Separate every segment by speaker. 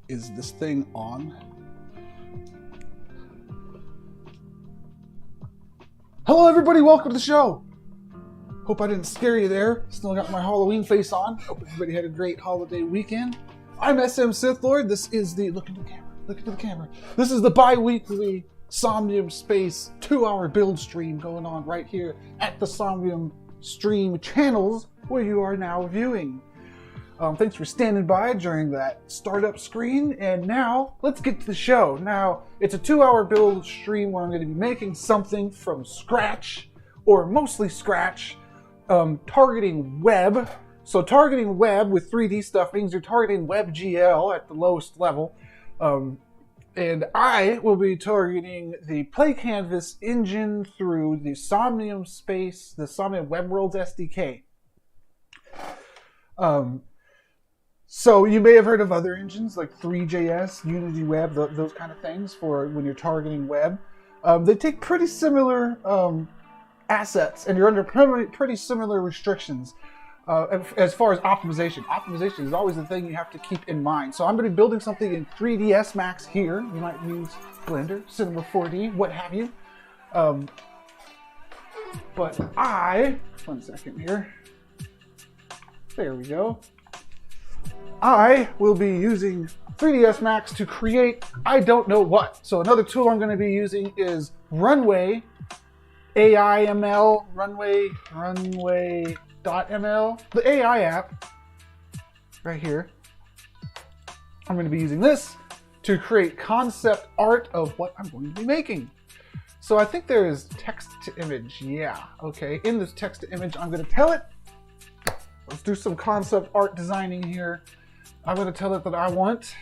Speaker 1: Is this thing on? Hello everybody, welcome to the show. Hope I didn't scare you there. Still got my Halloween face on. Hope everybody had a great holiday weekend. I'm SM SithLord. This is the, look into the camera. This is the bi-weekly Somnium Space 2-hour build stream going on right here at the Somnium stream channels where you are now viewing. Thanks for standing by during that startup screen, and now let's get to the show. Now, it's a 2-hour build stream where I'm going to be making something from scratch, or mostly scratch, targeting web. So targeting web with 3D stuff means you're targeting WebGL at the lowest level, and I will be targeting the Play Canvas engine through the Somnium Space, the Somnium Web Worlds SDK. So you may have heard of other engines like 3JS, Unity Web, those kind of things for when you're targeting web. They take pretty similar assets, and you're under pretty similar restrictions as far as optimization. Optimization is always the thing you have to keep in mind. So I'm going to be building something in 3ds Max here. You might use Blender, Cinema 4D, what have you. But one second here. There we go. I will be using 3ds Max to create I don't know what. So another tool I'm going to be using is Runway, AIML, runway.ml, the AI app right here. I'm going to be using this to create concept art of what I'm going to be making. So I think there is text to image. Yeah, okay. In this text to image, I'm going to tell it. Let's do some concept art designing here. I'm going to tell it that I want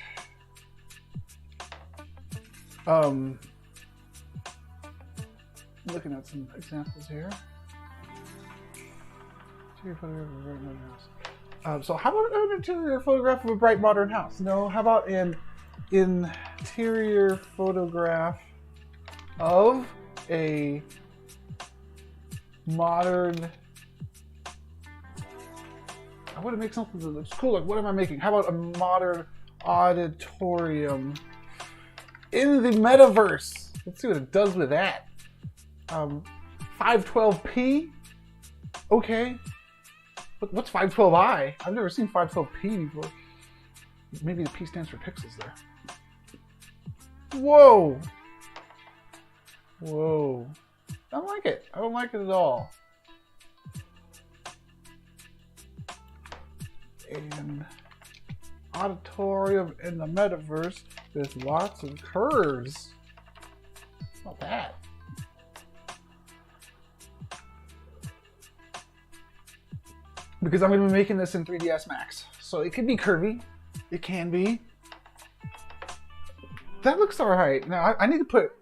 Speaker 1: looking at some examples here. Interior photograph of a bright modern house. So how about an interior photograph of a bright modern house? No, how about an interior photograph of a modern... I want to make something that looks cool. Like, what am I making? How about a modern auditorium in the metaverse? Let's see what it does with that. 512p? Okay. But what's 512i? I've never seen 512p before. Maybe the P stands for pixels there. Whoa! Whoa. I don't like it. I don't like it at all. An auditorium in the metaverse with lots of curves. Not bad. Because I'm going to be making this in 3ds Max. So it could be curvy. It can be. That looks alright. Now I need to put...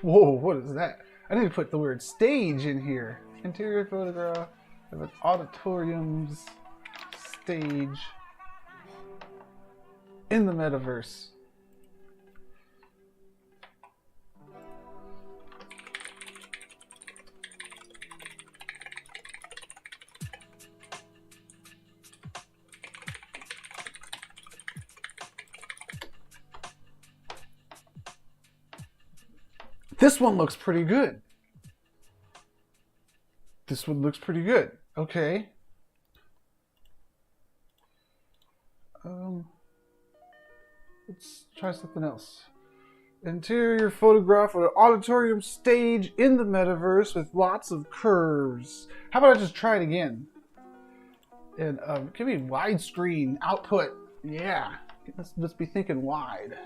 Speaker 1: Whoa, what is that? I need to put the word stage in here. Interior photograph of an auditorium's stage in the metaverse. This one looks pretty good. This one looks pretty good. Okay. Let's try something else. Interior photograph of an auditorium stage in the metaverse with lots of curves. How about I just try it again? And give me widescreen output. Yeah, let's be thinking wide.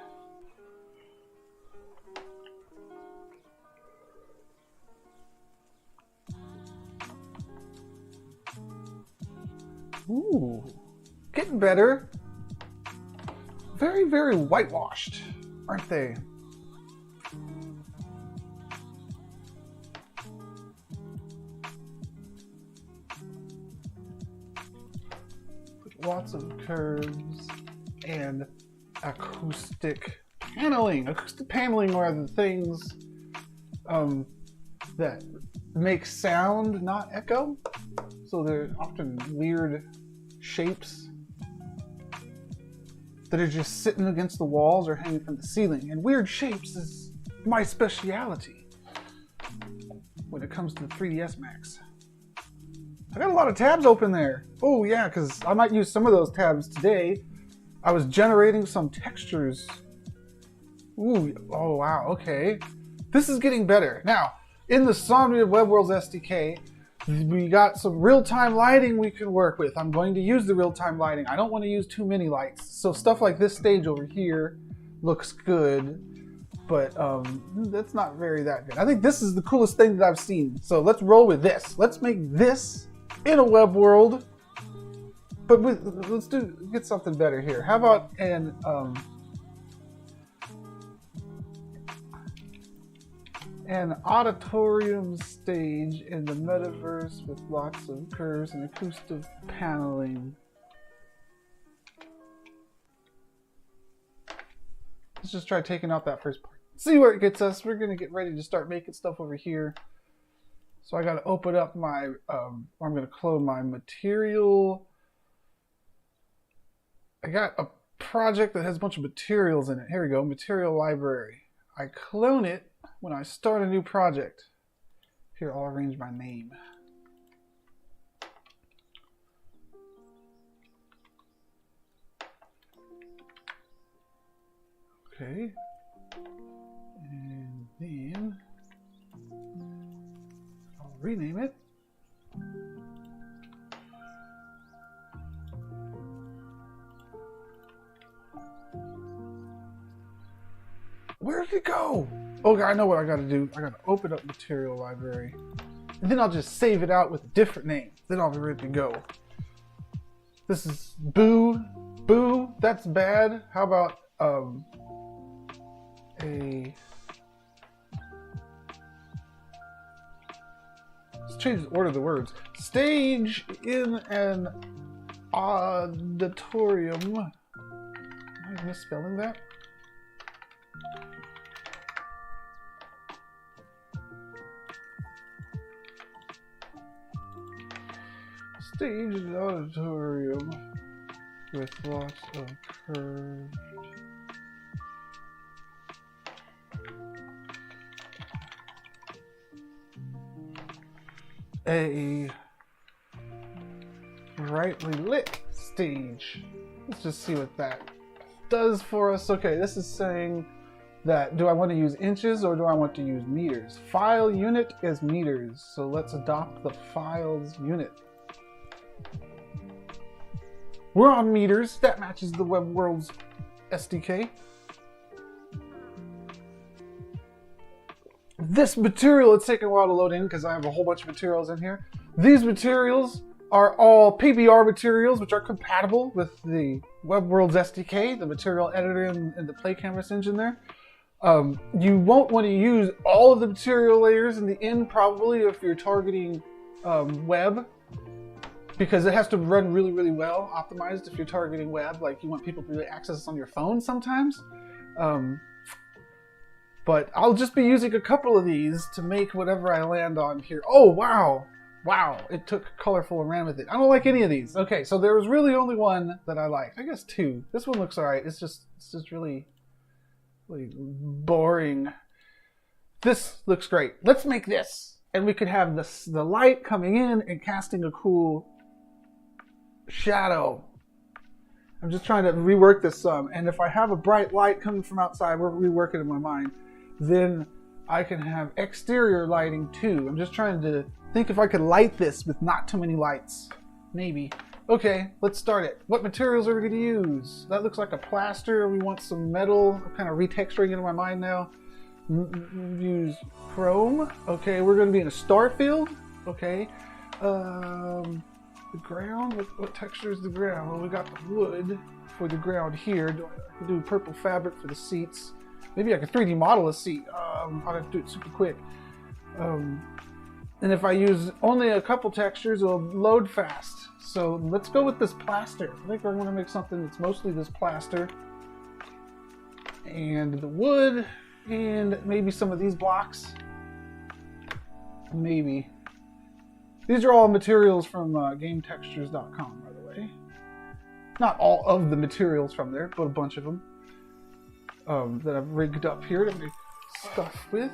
Speaker 1: Ooh, getting better. Very, very whitewashed, aren't they? Lots of curves and acoustic paneling. Acoustic paneling are the things that make sound, not echo. So they're often weird shapes. that are just sitting against the walls or hanging from the ceiling. And weird shapes is my speciality when it comes to the 3ds Max. I got a lot of tabs open there. Oh yeah, because I might use some of those tabs today. I was generating some textures. Ooh, oh wow, okay. This is getting better. Now, in the Somnium Web Worlds SDK, we got some real-time lighting we can work with. I'm going to use the real-time lighting. I don't want to use too many lights. So stuff like this stage over here looks good, but that's not that good. I think this is the coolest thing that I've seen. So let's roll with this. Let's make this in a web world, but let's get something better here. How about an auditorium stage in the metaverse with lots of curves and acoustic paneling. Let's just try taking out that first part. See where it gets us. We're gonna get ready to start making stuff over here. So I gotta open up my, I'm gonna clone my material. I got a project that has a bunch of materials in it. Here we go, material library. I clone it when I start a new project. Here, I'll arrange my name. Okay. And then I'll rename it. Where did it go? Okay, I know what I gotta do. I gotta open up material library. And then I'll just save it out with a different name. Then I'll be ready to go. This is Boo. Boo, that's bad. How about let's change the order of the words. Stage in an auditorium. Am I misspelling that? Stage in an auditorium with lots of curves. A brightly lit stage. Let's just see what that does for us. Okay, this is saying that do I want to use inches or do I want to use meters? File unit is meters, so let's adopt the files unit. We're on meters. That matches the Web Worlds SDK. This material, it's taking a while to load in because I have a whole bunch of materials in here. These materials are all PBR materials, which are compatible with the Web Worlds SDK, the material editor and the Play Canvas engine there. You won't want to use all of the material layers in the end, probably, if you're targeting web, because it has to run really, really well optimized if you're targeting web, like you want people to access this on your phone sometimes. But I'll just be using a couple of these to make whatever I land on here. Oh, wow. Wow, it took colorful and ran with it. I don't like any of these. Okay, so there was really only one that I liked. I guess two. This one looks all right. It's just really boring. This looks great. Let's make this. And we could have the light coming in and casting a cool shadow. I'm just trying to rework this some. And if I have a bright light coming from outside, we're reworking it in my mind, then I can have exterior lighting too. I'm just trying to think if I could light this with not too many lights. Maybe. Okay, let's start it. What materials are we going to use? That looks like a plaster. We want some metal. I'm kind of retexturing it in my mind now. Use chrome. Okay, we're going to be in a star field. Okay. The ground. What texture is the ground? Well, we got the wood for the ground here. I can do purple fabric for the seats. Maybe I could 3D model a seat. I'll have to do it super quick. And if I use only a couple textures, it'll load fast. So let's go with this plaster. I think we're going to make something that's mostly this plaster. And the wood, and maybe some of these blocks. Maybe. These are all materials from GameTextures.com, by the way. Not all of the materials from there, but a bunch of them that I've rigged up here to make stuff with.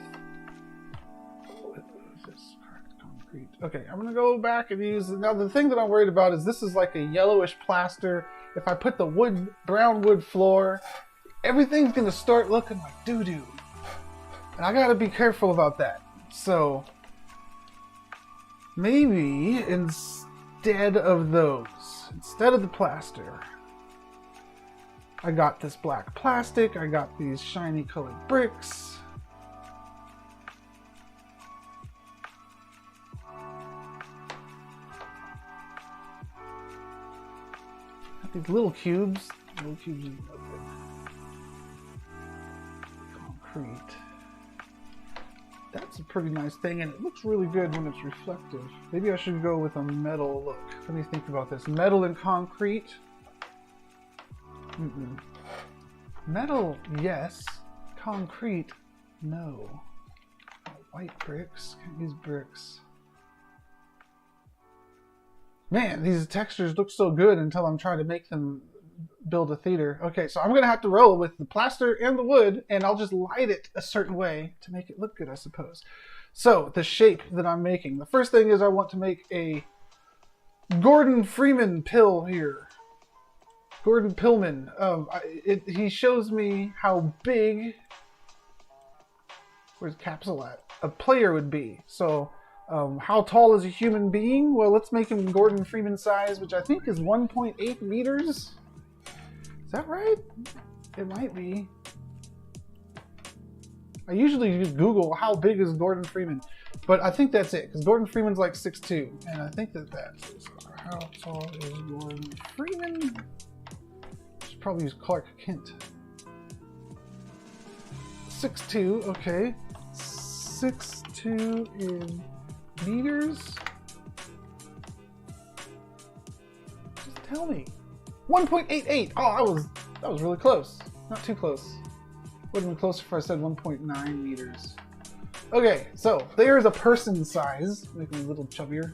Speaker 1: What is this? Concrete. Okay, I'm gonna go back and use. Now the thing that I'm worried about is this is like a yellowish plaster. If I put the brown wood floor, everything's gonna start looking like doo-doo. And I gotta be careful about that. So maybe instead of the plaster, I got this black plastic, I got these shiny colored bricks. Got these little cubes. Little cubes of concrete. That's a pretty nice thing, and it looks really good when it's reflective. Maybe I should go with a metal look. Let me think about this. Metal and concrete. Metal, yes. Concrete, no. White bricks. Can't use bricks. Man, these textures look so good until I'm trying to make them build a theater. Okay, so I'm going to have to roll with the plaster and the wood, and I'll just light it a certain way to make it look good, I suppose. So, the shape that I'm making. The first thing is I want to make a Gordon Freeman pill here. Gordon Pillman. He shows me how big, where's Capsule at? A player would be. So, how tall is a human being? Well, let's make him Gordon Freeman size, which I think is 1.8 meters. Is that right? It might be. I usually just Google how big is Gordon Freeman, but I think that's it, because Gordon Freeman's like 6'2", and I think that's how tall is Gordon Freeman? Should probably use Clark Kent. 6'2", okay. 6'2" in meters? Just tell me. 1.88! Oh, that was really close. Not too close. Would have been closer if I said 1.9 meters. Okay, so there's a person size. Make me a little chubbier.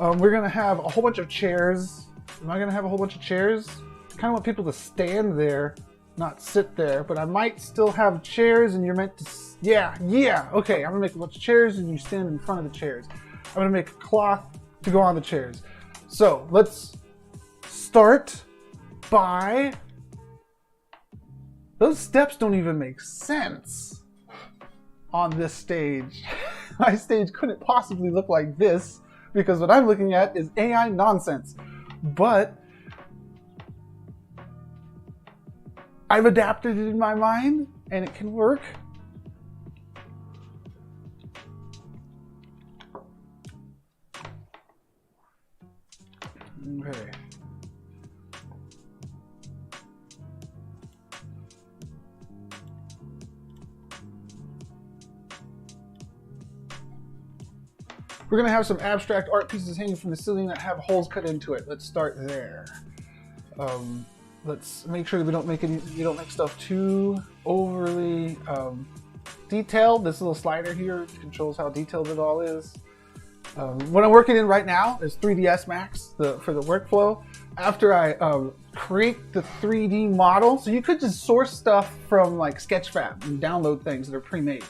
Speaker 1: We're gonna have a whole bunch of chairs. Am I gonna have a whole bunch of chairs? I kind of want people to stand there, not sit there, but I might still have chairs and you're meant to, yeah, okay, I'm gonna make a bunch of chairs and you stand in front of the chairs. I'm gonna make a cloth to go on the chairs. So let's start by, those steps don't even make sense on this stage. My stage couldn't possibly look like this because what I'm looking at is AI nonsense. But I've adapted it in my mind and it can work. Okay. We're gonna have some abstract art pieces hanging from the ceiling that have holes cut into it. Let's start there. Let's make sure that we don't make stuff too overly detailed. This little slider here controls how detailed it all is. What I'm working in right now is 3ds Max for the workflow. After I create the 3D model, so you could just source stuff from like Sketchfab and download things that are pre-made.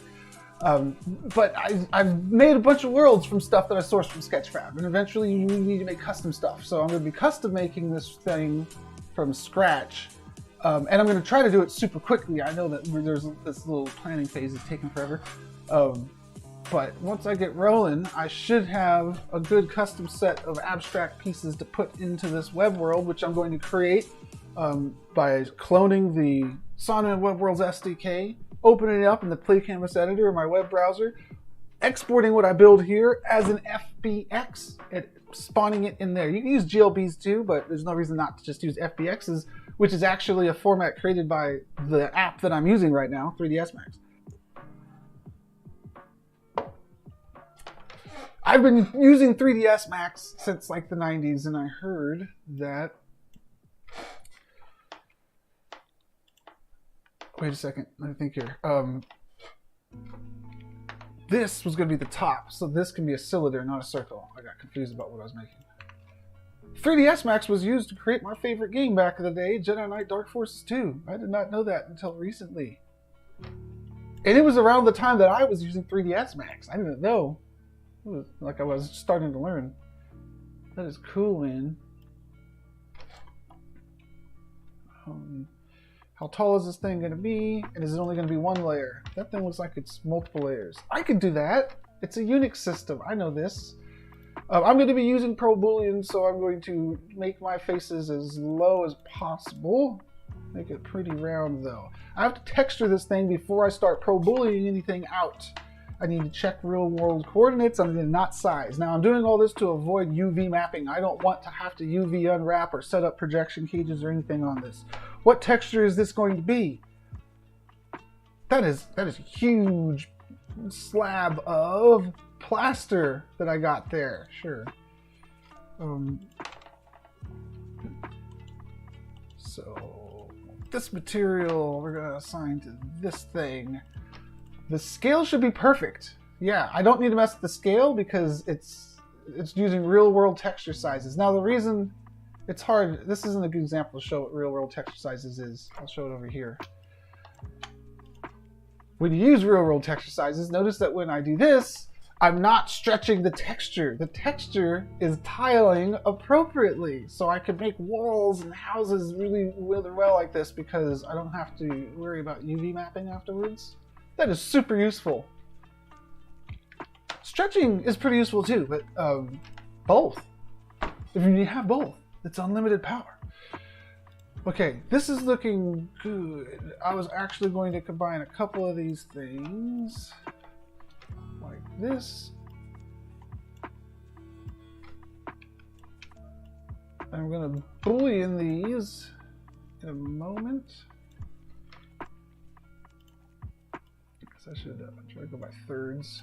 Speaker 1: But I've made a bunch of worlds from stuff that I sourced from Sketchfab, and eventually you need to make custom stuff. So I'm going to be custom making this thing from scratch, and I'm going to try to do it super quickly. I know that there's this little planning phase is taking forever. But once I get rolling, I should have a good custom set of abstract pieces to put into this web world, which I'm going to create by cloning the Somnium Web Worlds SDK, opening it up in the Play Canvas editor in my web browser, exporting what I build here as an FBX, and spawning it in there. You can use GLBs too, but there's no reason not to just use FBXs, which is actually a format created by the app that I'm using right now, 3ds Max. I've been using 3ds Max since like the 90s, and I heard that... Wait a second, let me think here. This was going to be the top, so this can be a cylinder, not a circle. I got confused about what I was making. 3ds Max was used to create my favorite game back in the day, Jedi Knight Dark Forces 2. I did not know that until recently. And it was around the time that I was using 3ds Max. I didn't know. It was like I was starting to learn. That is cool, man. How tall is this thing going to be? And is it only going to be one layer? That thing looks like it's multiple layers. I could do that. It's a Unix system. I know this. I'm going to be using Pro Boolean, so I'm going to make my faces as low as possible. Make it pretty round, though. I have to texture this thing before I start Pro Booleaning anything out. I need to check real-world coordinates. I'm going to not size. Now, I'm doing all this to avoid UV mapping. I don't want to have to UV unwrap or set up projection cages or anything on this. What texture is this going to be? That is a huge slab of plaster that I got there. Sure. So this material we're going to assign to this thing. The scale should be perfect. Yeah, I don't need to mess with the scale because it's using real-world texture sizes. Now, the reason it's hard, this isn't a good example to show what real-world texture sizes is. I'll show it over here. When you use real-world texture sizes, notice that when I do this, I'm not stretching the texture. The texture is tiling appropriately. So I could make walls and houses really well like this because I don't have to worry about UV mapping afterwards. That is super useful. Stretching is pretty useful too, but both. If you have both, it's unlimited power. Okay, this is looking good. I was actually going to combine a couple of these things like this. I'm going to boolean these in a moment. I should try to go by thirds.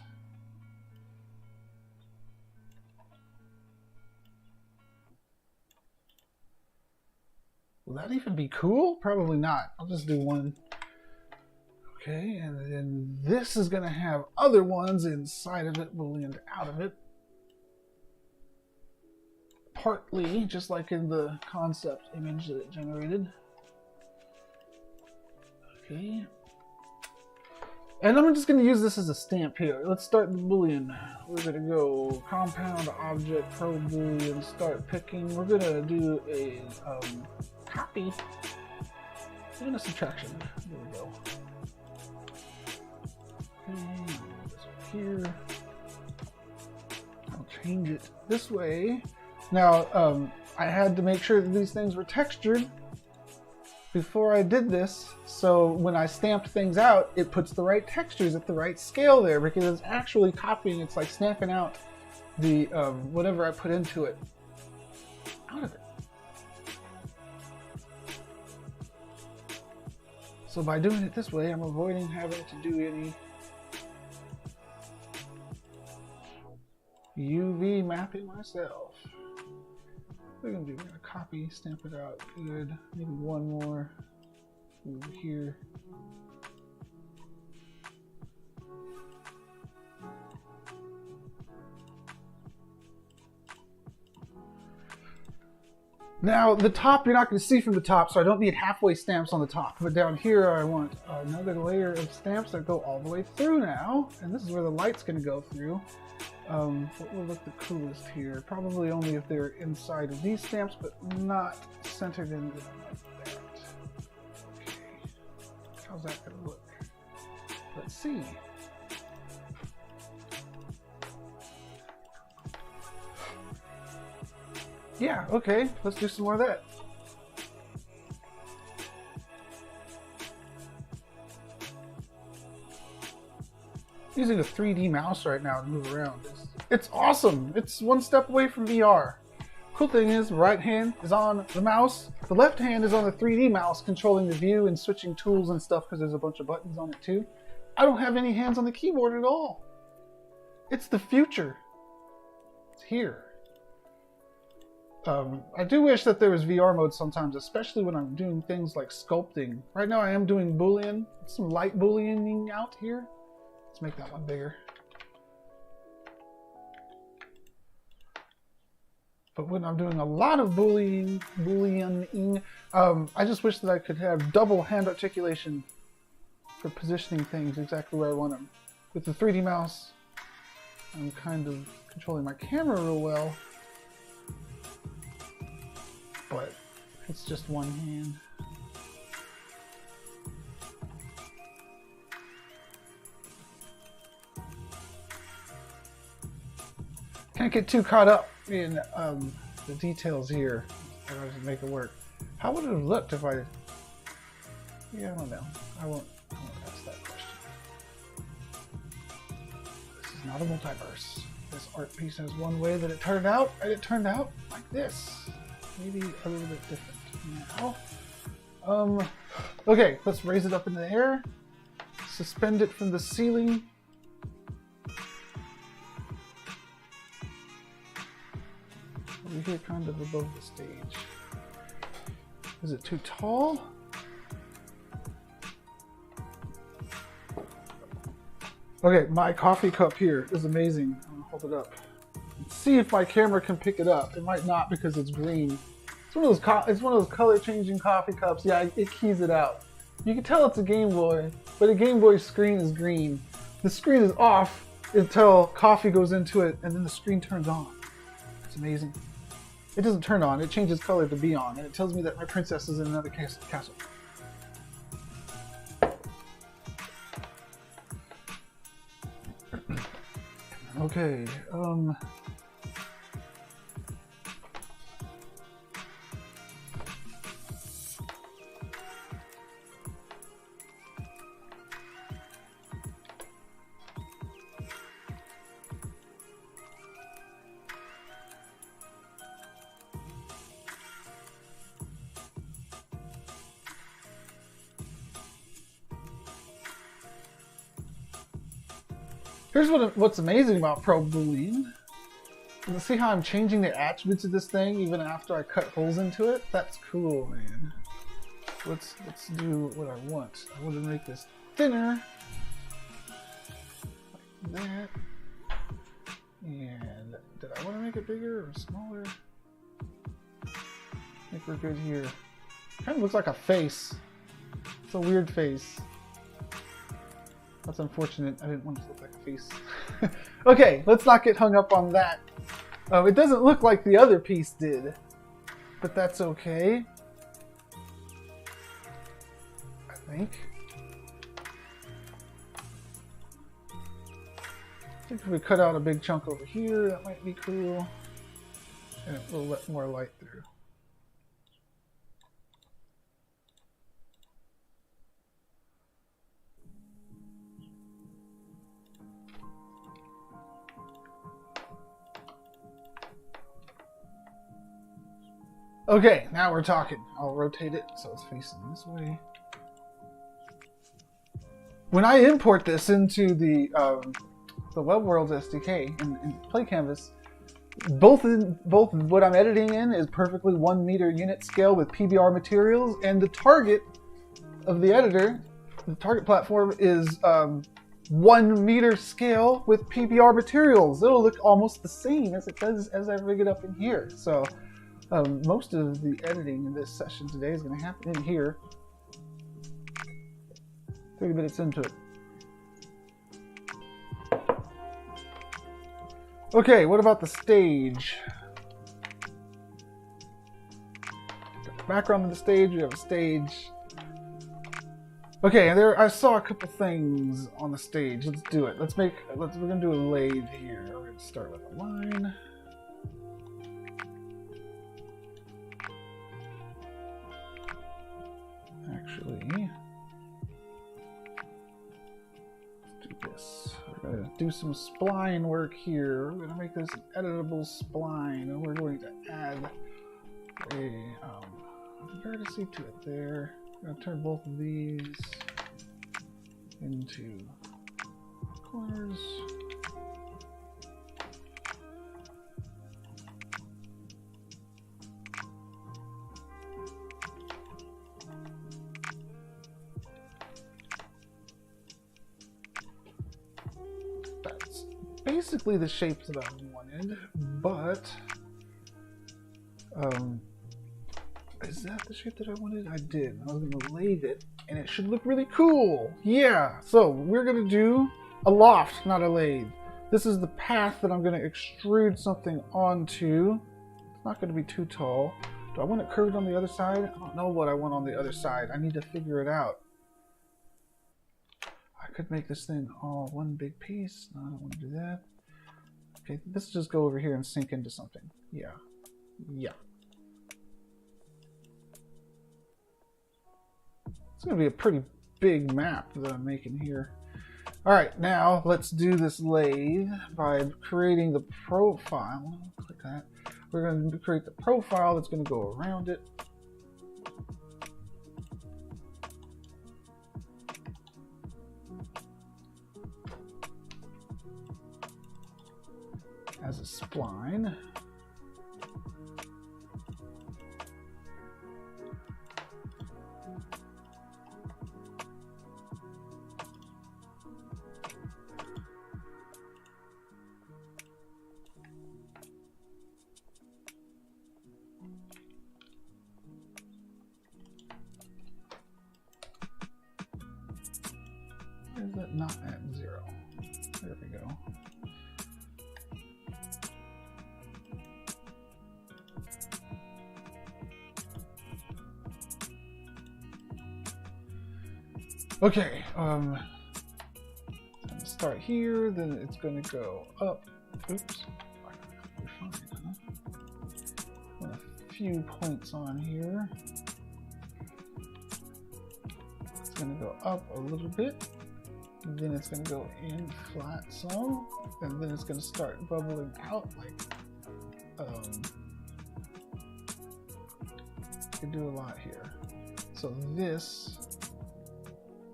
Speaker 1: Will that even be cool? Probably not. I'll just do one. Okay, and then this is going to have other ones inside of it, booleaned out of it. Partly, just like in the concept image that it generated. Okay. And I'm just going to use this as a stamp here. Let's start the Boolean. We're going to go compound object pro Boolean, start picking. We're going to do a copy and a subtraction. There we go. Okay, this here. I'll change it this way. Now, I had to make sure that these things were textured before I did this, so when I stamped things out, it puts the right textures at the right scale there because it's actually copying. It's like snapping out the whatever I put into it out of it. So by doing it this way, I'm avoiding having to do any UV mapping myself. We're gonna copy, stamp it out, good. Maybe one more over here. Now the top you're not going to see from the top, so I don't need halfway stamps on the top. But down here I want another layer of stamps that go all the way through now, and this is where the light's going to go through. What will look the coolest here? Probably only if they're inside of these stamps, but not centered in them like that. Okay. How's that going to look? Let's see. Yeah, okay. Let's do some more of that. Using a 3D mouse right now to move around. It's awesome. It's one step away from VR. Cool thing is, the right hand is on the mouse. The left hand is on the 3D mouse, controlling the view and switching tools and stuff because there's a bunch of buttons on it too. I don't have any hands on the keyboard at all. It's the future. It's here. I do wish that there was VR mode sometimes, especially when I'm doing things like sculpting. Right now I am doing Boolean. Some light Booleaning out here. Let's make that one bigger. But when I'm doing a lot of bullioning, I just wish that I could have double hand articulation for positioning things exactly where I want them. With the 3D mouse, I'm kind of controlling my camera real well, but it's just one hand. Can't get too caught up in the details here in order to make it work. How would it have looked if I... Yeah, I don't know. I won't ask that question. This is not a multiverse. This art piece has one way that it turned out, and it turned out like this. Maybe a little bit different now. Okay, let's raise it up in the air. Suspend it from the ceiling. Over here, kind of above the stage. Is it too tall? Okay, my coffee cup here is amazing. I'm gonna hold it up. Let's see if my camera can pick it up. It might not because it's green. It's one of those color-changing coffee cups. Yeah, it keys it out. You can tell it's a Game Boy, but a Game Boy screen is green. The screen is off until coffee goes into it, and then the screen turns on. It's amazing. It doesn't turn on, it changes color to be on, and it tells me that my princess is in another castle. Okay, here's what's amazing about Pro Boolean. You see how I'm changing the attributes of this thing even after I cut holes into it? That's cool, man. Let's do what I want. I want to make this thinner. Like that. And did I want to make it bigger or smaller? I think we're good here. Kind of looks like a face. It's a weird face. That's unfortunate. I didn't want it to look like a face. Okay, let's not get hung up on that. It doesn't look like the other piece did, but that's okay. I think. I think if we cut out a big chunk over here, that might be cool. And it will let more light through. Okay, now we're talking. I'll rotate it so it's facing this way. When I import this into the Web Worlds SDK in Play Canvas, both what I'm editing in is perfectly 1 meter unit scale with PBR materials, and the target of the editor, the target platform, is 1 meter scale with PBR materials. It'll look almost the same as it does as I rig it up in here. So. Most of the editing in this session today is going to happen in here. 30 minutes into it. Okay, what about the stage? Got the background of the stage, we have a stage. Okay, I saw a couple things on the stage. Let's do it. We're going to do a lathe here. We're going to start with a line. Actually, let's do this. We're going to do some spline work here. We're going to make this an editable spline, and we're going to add a vertice to it there. I'm going to turn both of these into corners. Basically the shapes that I wanted, but Is that the shape that I wanted? I did. I was going to lathe it, and it should look really cool. Yeah, so we're going to do a loft, not a lathe. This is the path that I'm going to extrude something onto. It's not going to be too tall. Do I want it curved on the other side? I don't know what I want on the other side. I need to figure it out. I could make this thing all one big piece. No, I don't want to do that. Okay, let's just go over here and sink into something. Yeah. Yeah. It's going to be a pretty big map that I'm making here. Alright, now let's do this lathe by creating the profile. Click that. We're going to create the profile that's going to go around it. As a spline. Is that not at 0? There we go. Okay, start here, then it's going to go up. Oops. Fine, huh? Put a few points on here. It's going to go up a little bit. And then it's going to go in flat some, and then it's going to start bubbling out like, you can do a lot here. So this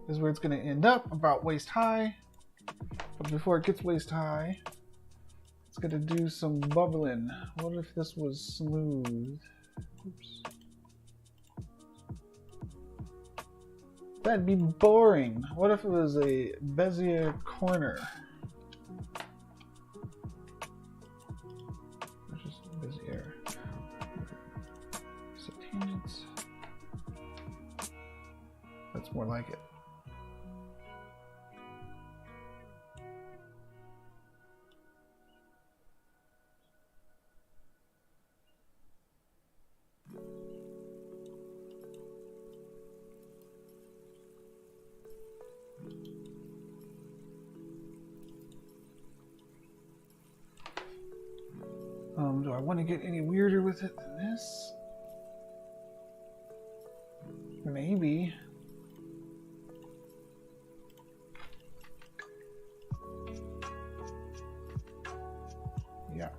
Speaker 1: is where it's going to end up, about waist high. But before it gets waist high, it's going to do some bubbling. What if this was smooth? Oops. That'd be boring. What if it was a Bezier corner? Or just Bezier. So tangents. That's more like it. Do I want to get any weirder with it than this? Maybe. Yeah.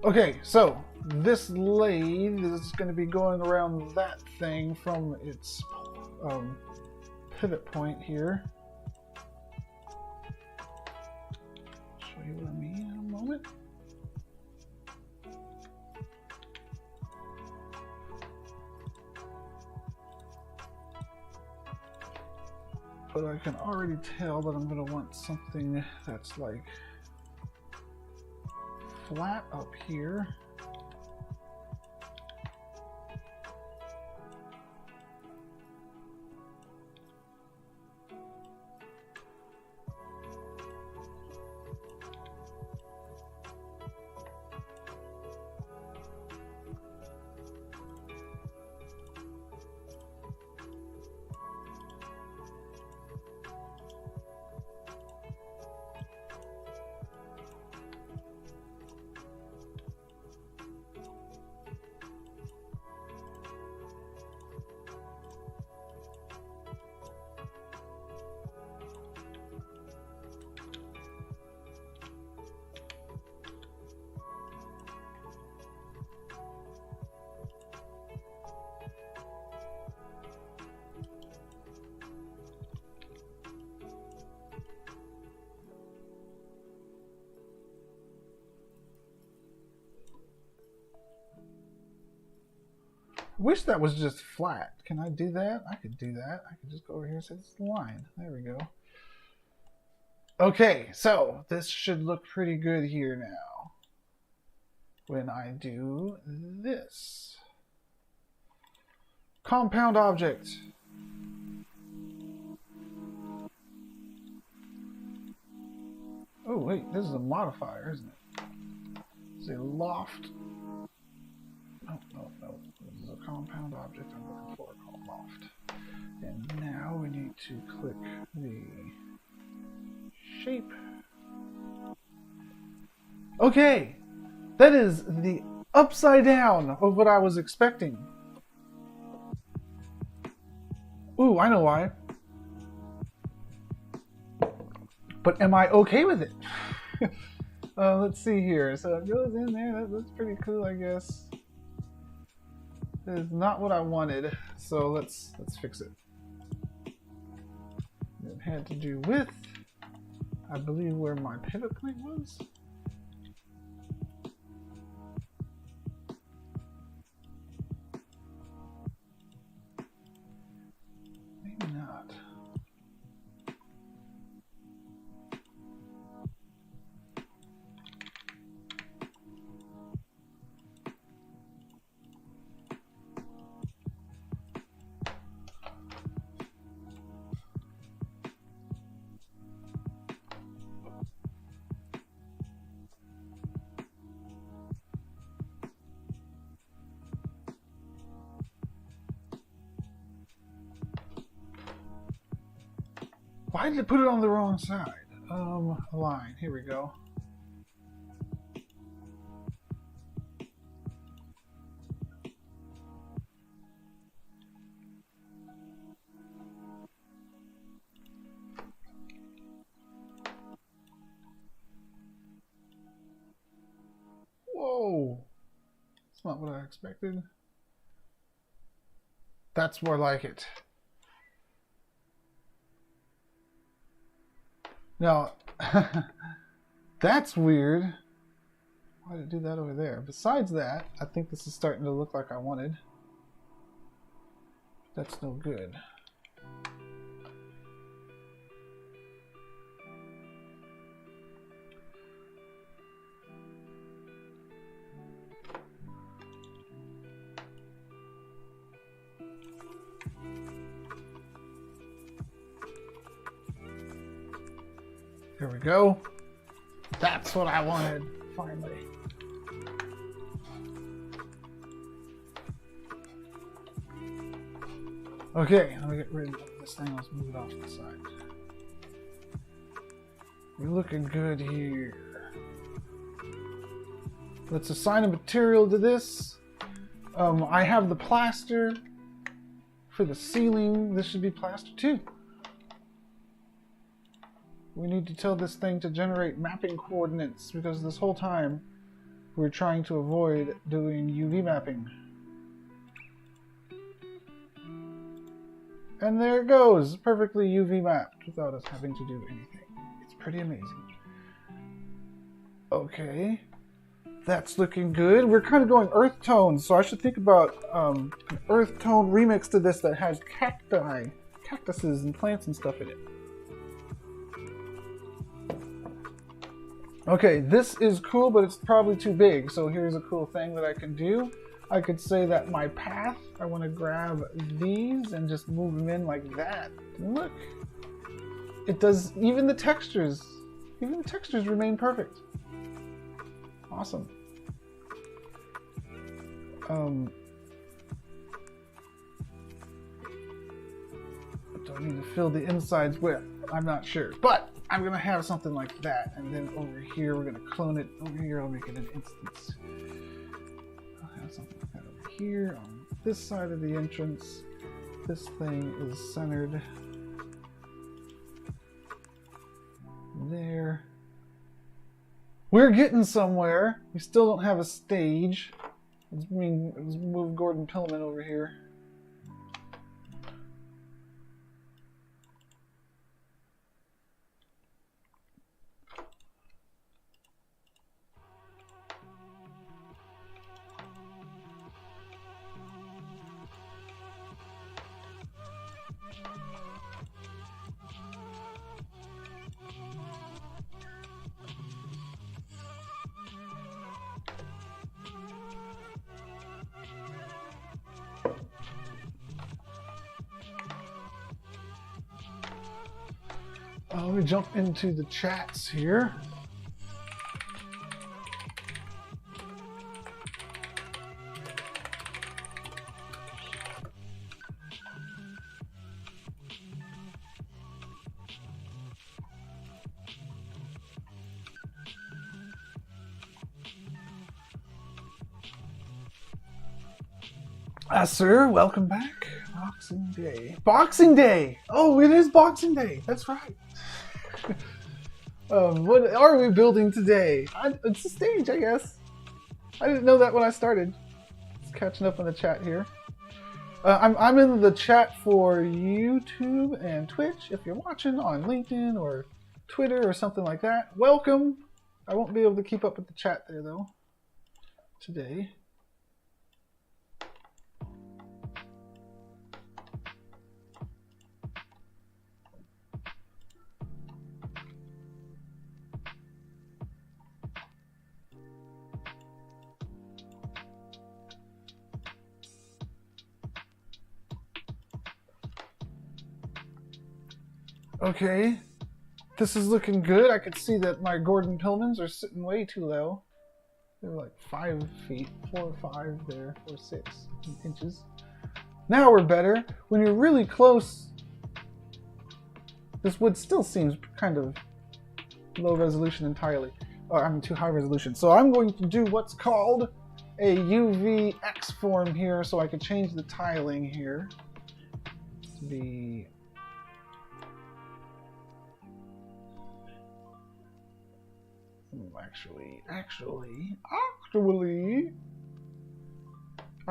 Speaker 1: Okay, so this lathe is going to be going around that thing from its pivot point here. Show you what I mean in a moment. But I can already tell that I'm going to want something that's like flat up here. Wish that was just flat. Can I do that? I could do that. I could just go over here and say this is the line. There we go. Okay, so this should look pretty good here now. when I do this. Compound object. Oh wait, this is a modifier, isn't it? It's a loft. No. This is a compound object I'm looking for called loft. And now we need to click the shape. Okay, that is the upside down of what I was expecting. Ooh, I know why. But am I okay with it? Let's see here. So it goes in there. That's pretty cool, I guess. That is not what I wanted. So let's fix it. It had to do with, I believe, where my pivot point was. Maybe not. Why did it put it on the wrong side? Line. Here we go. Whoa! That's not what I expected. That's more like it. Now, that's weird. Why did it do that over there? Besides that, I think this is starting to look like I wanted. That's no good. Here we go. That's what I wanted, finally. Okay, let me get rid of this thing. Let's move it off to the side. We're looking good here. Let's assign a material to this. I have the plaster for the ceiling. This should be plaster too. We need to tell this thing to generate mapping coordinates because this whole time we're trying to avoid doing UV mapping. And there it goes, perfectly UV mapped without us having to do anything. It's pretty amazing. Okay, that's looking good. We're kind of going earth tones, so I should think about an earth tone remix to this that has cactuses and plants and stuff in it. Okay, this is cool, but it's probably too big. So here's a cool thing that I can do. I could say that my path, I want to grab these and just move them in like that. Look, it does, even the textures remain perfect. Awesome. Do I need to fill the insides with? I'm not sure, but I'm gonna have something like that, and then over here we're gonna clone it. Over here I'll make it an instance. I'll have something like that over here on this side of the entrance. This thing is centered there. We're getting somewhere. We still don't have a stage. Let's move Gordon Pillman over here. Let me jump into the chats here. Sir, welcome back. Boxing Day. Boxing Day! Oh, it is Boxing Day. That's right. What are we building today? It's a stage, I guess. I didn't know that when I started. Just catching up on the chat here. I'm in the chat for YouTube and Twitch. If you're watching on LinkedIn or Twitter or something like that, welcome. I won't be able to keep up with the chat there, though, today. Okay, this is looking good. I could see that my Gordon Pillmans are sitting way too low. They're like 5 feet, 4 or 5 there, 4 or 6 inches. Now we're better. When you're really close, this wood still seems kind of low resolution entirely. Or I'm too high resolution. So I'm going to do what's called a UV X form here, so I can change the tiling here to be actually, I have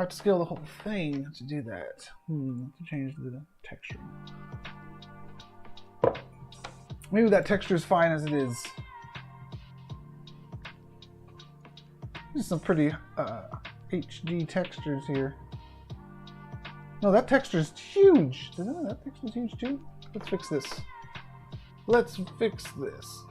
Speaker 1: to scale the whole thing to do that. To change the texture. Maybe that texture is fine as it is. There's some pretty HD textures here. No, that texture is huge. That texture is huge too. Let's fix this. Let's fix this.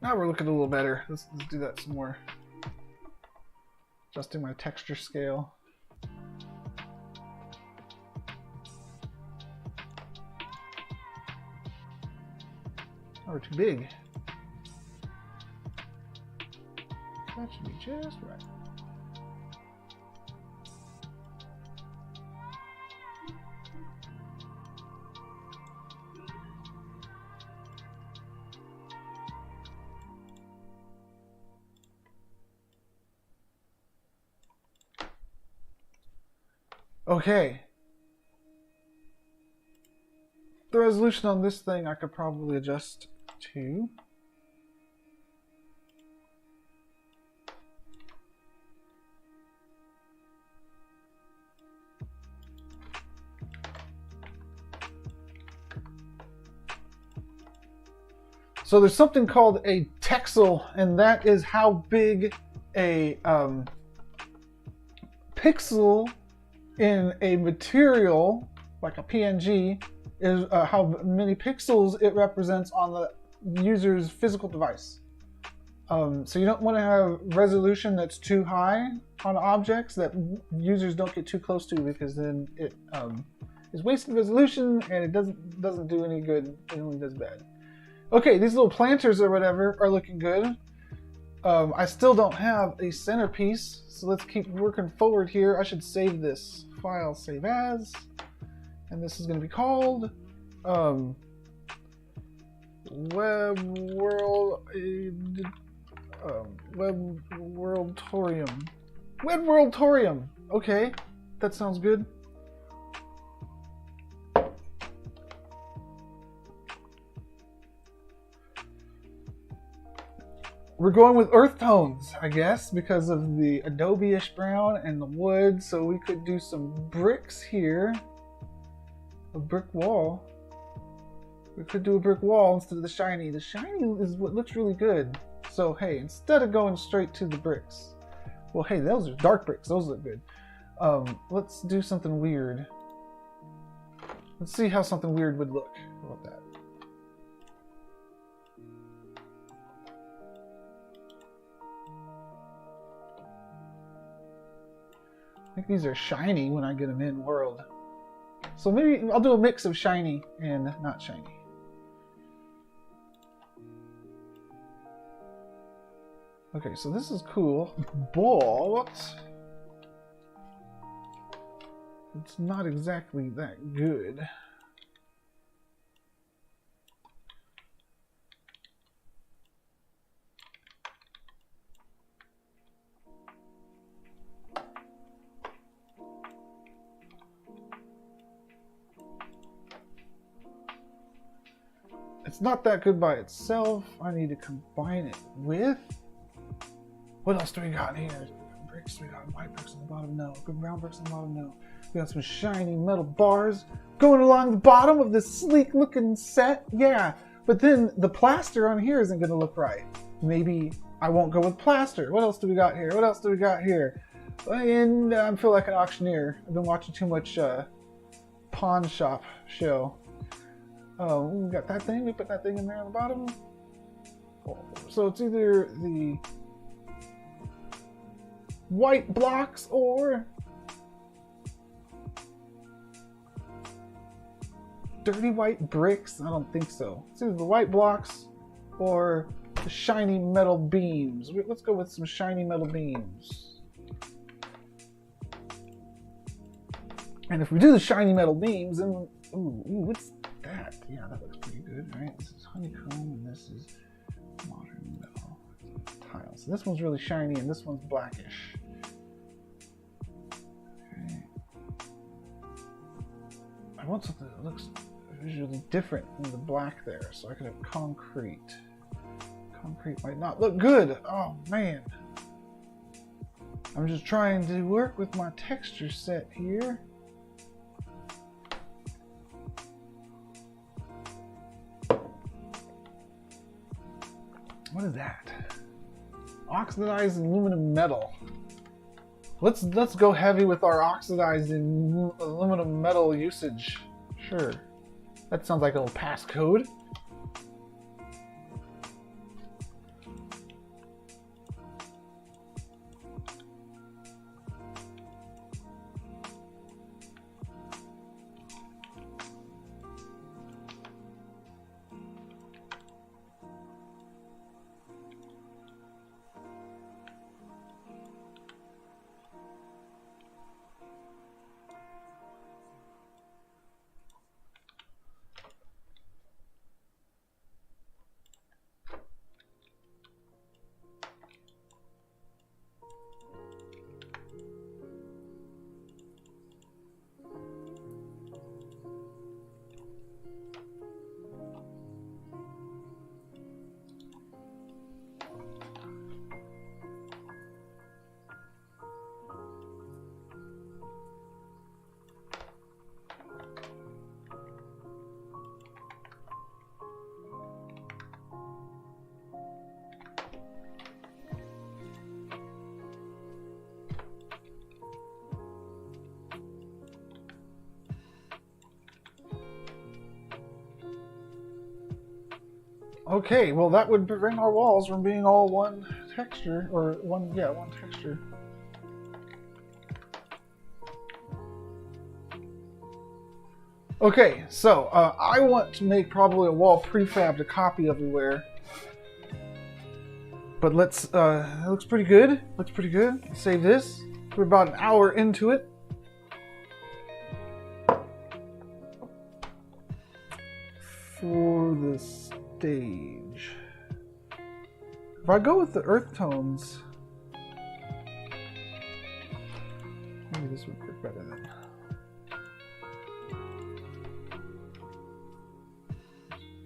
Speaker 1: Now we're looking a little better. Let's do that some more. Adjusting my texture scale. Oh, we're too big. That should be just right. Okay. The resolution on this thing I could probably adjust to. So there's something called a texel, and that is how big a pixel in a material, like a PNG, is how many pixels it represents on the user's physical device. So you don't want to have resolution that's too high on objects that users don't get too close to, because then it is wasted resolution and it doesn't do any good. It only does bad. Okay, these little planters or whatever are looking good. I still don't have a centerpiece, so let's keep working forward here. I should save this file, save as, and this is going to be called WebWorldtorium. Okay, that sounds good. We're going with earth tones, I guess, because of the Adobe-ish brown and the wood. So we could do some bricks here. A brick wall. We could do a brick wall instead of the shiny. The shiny is what looks really good. So hey, instead of going straight to the bricks, well, hey, those are dark bricks. Those look good. Let's do something weird. Let's see how something weird would look. How about that? I think these are shiny when I get them in world. So maybe I'll do a mix of shiny and not shiny. Okay, so this is cool, but it's not exactly that good. It's not that good by itself. I need to combine it with... What else do we got in here? Bricks, we got white bricks on the bottom, no. Good brown bricks on the bottom, no. We got some shiny metal bars going along the bottom of this sleek looking set, yeah. But then the plaster on here isn't gonna look right. Maybe I won't go with plaster. What else do we got here? What else do we got here? And I feel like an auctioneer. I've been watching too much pawn shop show. Oh, we got that thing. We put that thing in there on the bottom. Oh, so it's either the white blocks or dirty white bricks. I don't think so. It's either the white blocks or the shiny metal beams. Let's go with some shiny metal beams. And if we do the shiny metal beams, then ooh, what's that? Yeah, that looks pretty good, right? This is honeycomb and this is modern metal tiles. So this one's really shiny and this one's blackish. Okay. I want something that looks visually different than the black there, so I could have concrete. Concrete might not look good. Oh man. I'm just trying to work with my texture set here. What is that? Oxidized aluminum metal. Let's go heavy with our oxidized aluminum metal usage. Sure. That sounds like a little passcode. Okay, well that would prevent our walls from being all one texture, or one texture. Okay, so I want to make probably a wall prefab to copy everywhere. But let's, it looks pretty good. Looks pretty good. Let's save this. We're about an hour into it. For the stage. If I go with the earth tones, maybe this would work better then.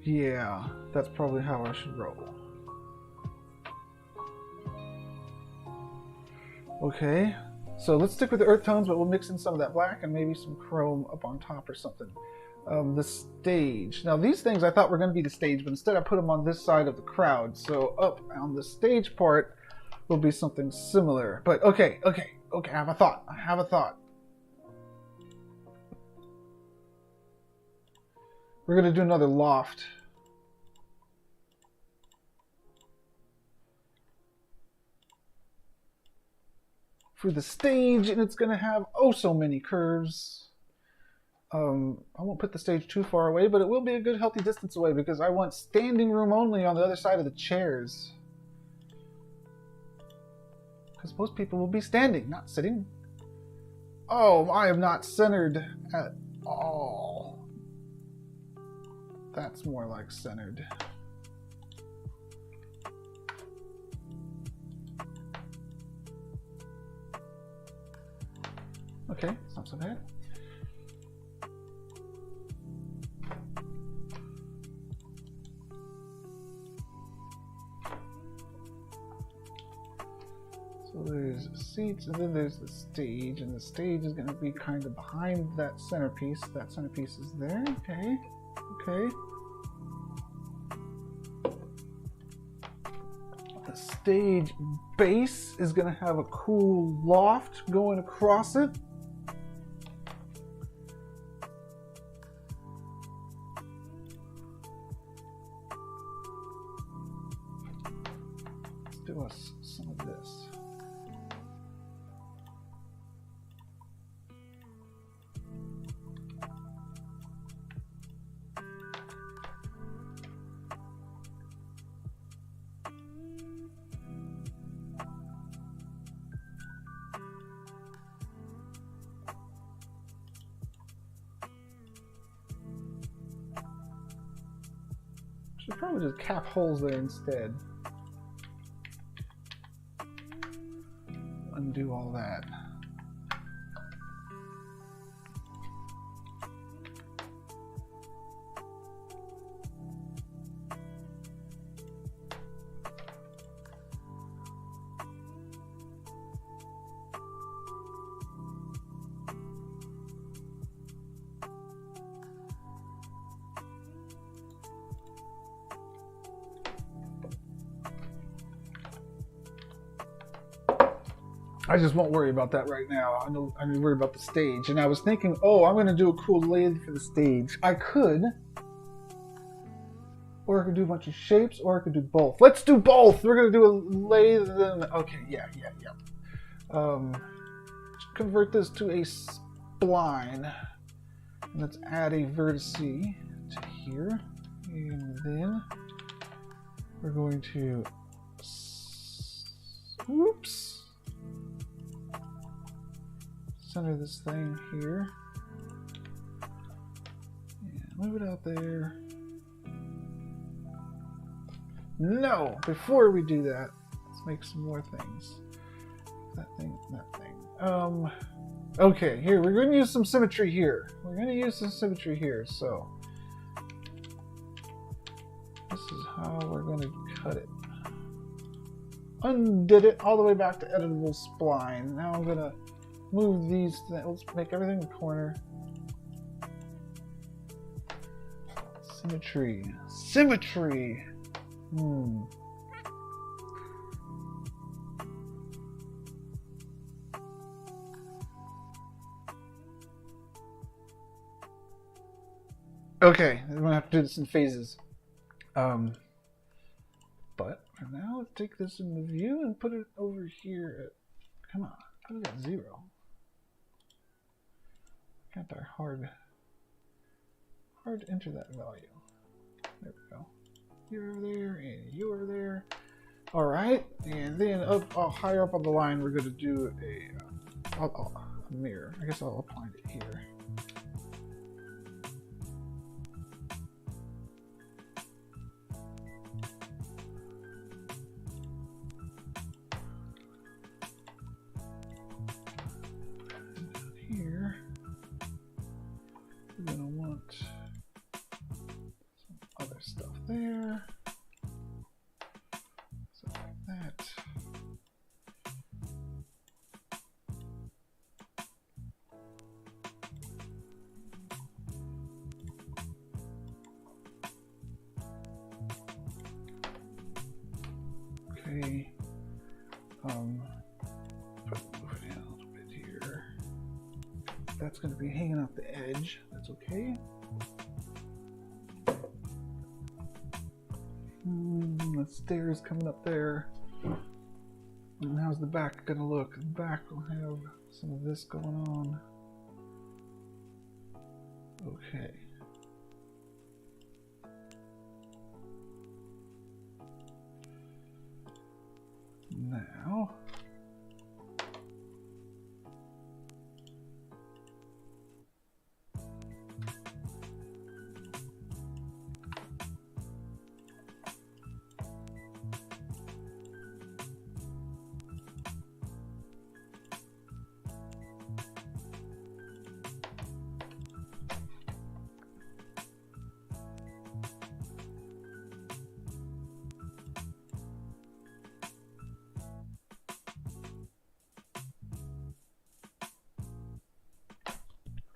Speaker 1: Yeah, that's probably how I should roll. Okay, so let's stick with the earth tones, but we'll mix in some of that black and maybe some chrome up on top or something. The stage. Now these things I thought were going to be the stage, but instead I put them on this side of the crowd. So up on the stage part will be something similar. But okay, I have a thought. We're going to do another loft. for the stage, and it's going to have oh so many curves. I won't put the stage too far away, but it will be a good healthy distance away because I want standing room only on the other side of the chairs. Because most people will be standing, not sitting. Oh, I am not centered at all. That's more like centered. Okay, it's not so bad. So there's seats, and then there's the stage, and the stage is going to be kind of behind that centerpiece. That centerpiece is there. Okay, okay. The stage base is going to have a cool loft going across it. Let's do us some of this. Should probably just cap holes there instead. Undo all that. I just won't worry about that right now. I'm worried about the stage. And I was thinking, oh, I'm going to do a cool lathe for the stage. I could. Or I could do a bunch of shapes, or I could do both. Let's do both! We're going to do a lathe and... Okay, yeah. Convert this to a spline. And let's add a vertex to here. And then we're going to... Oops! Center this thing here. Yeah, move it out there. No! Before we do that, let's make some more things. That thing, that thing. Okay, here, we're going to use some symmetry here. We're going to use some symmetry here, so. This is how we're going to cut it. Undid it all the way back to editable spline. Now I'm going to move these things. Let's make everything a corner. Symmetry. Symmetry! Okay, we're going to have to do this in phases. But for now, let's take this in the view and put it over here at... Come on, put it at 0. Got our hard to enter that value. There we go. You're over there, and you over there. All right, and then up higher up on the line, we're going to do a mirror. I guess I'll apply it here. There, so like that. Okay, move it down a little bit here. That's going to be hanging off the edge. That's okay. The stairs coming up there. And how's the back gonna look? The back will have some of this going on. Okay. Now,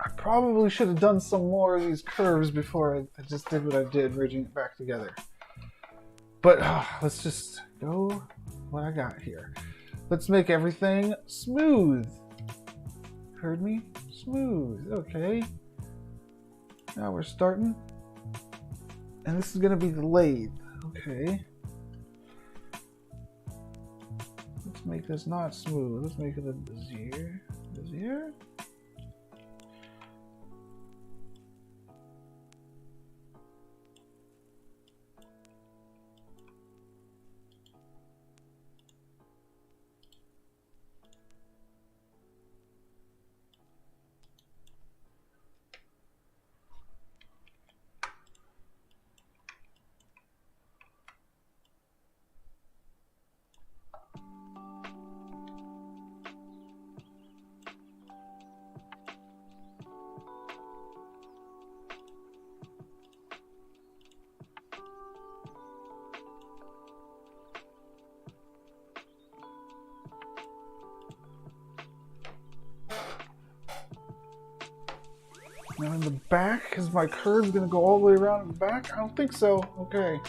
Speaker 1: I probably should have done some more of these curves before I just did what I did, ridging it back together. But let's just go what I got here. Let's make everything smooth. Heard me? Smooth. Okay. Now we're starting. And this is going to be the lathe. Okay. Let's make this not smooth. Let's make it a bezier. Bezier? Now in the back, is my curve going to go all the way around in the back? I don't think so. Okay.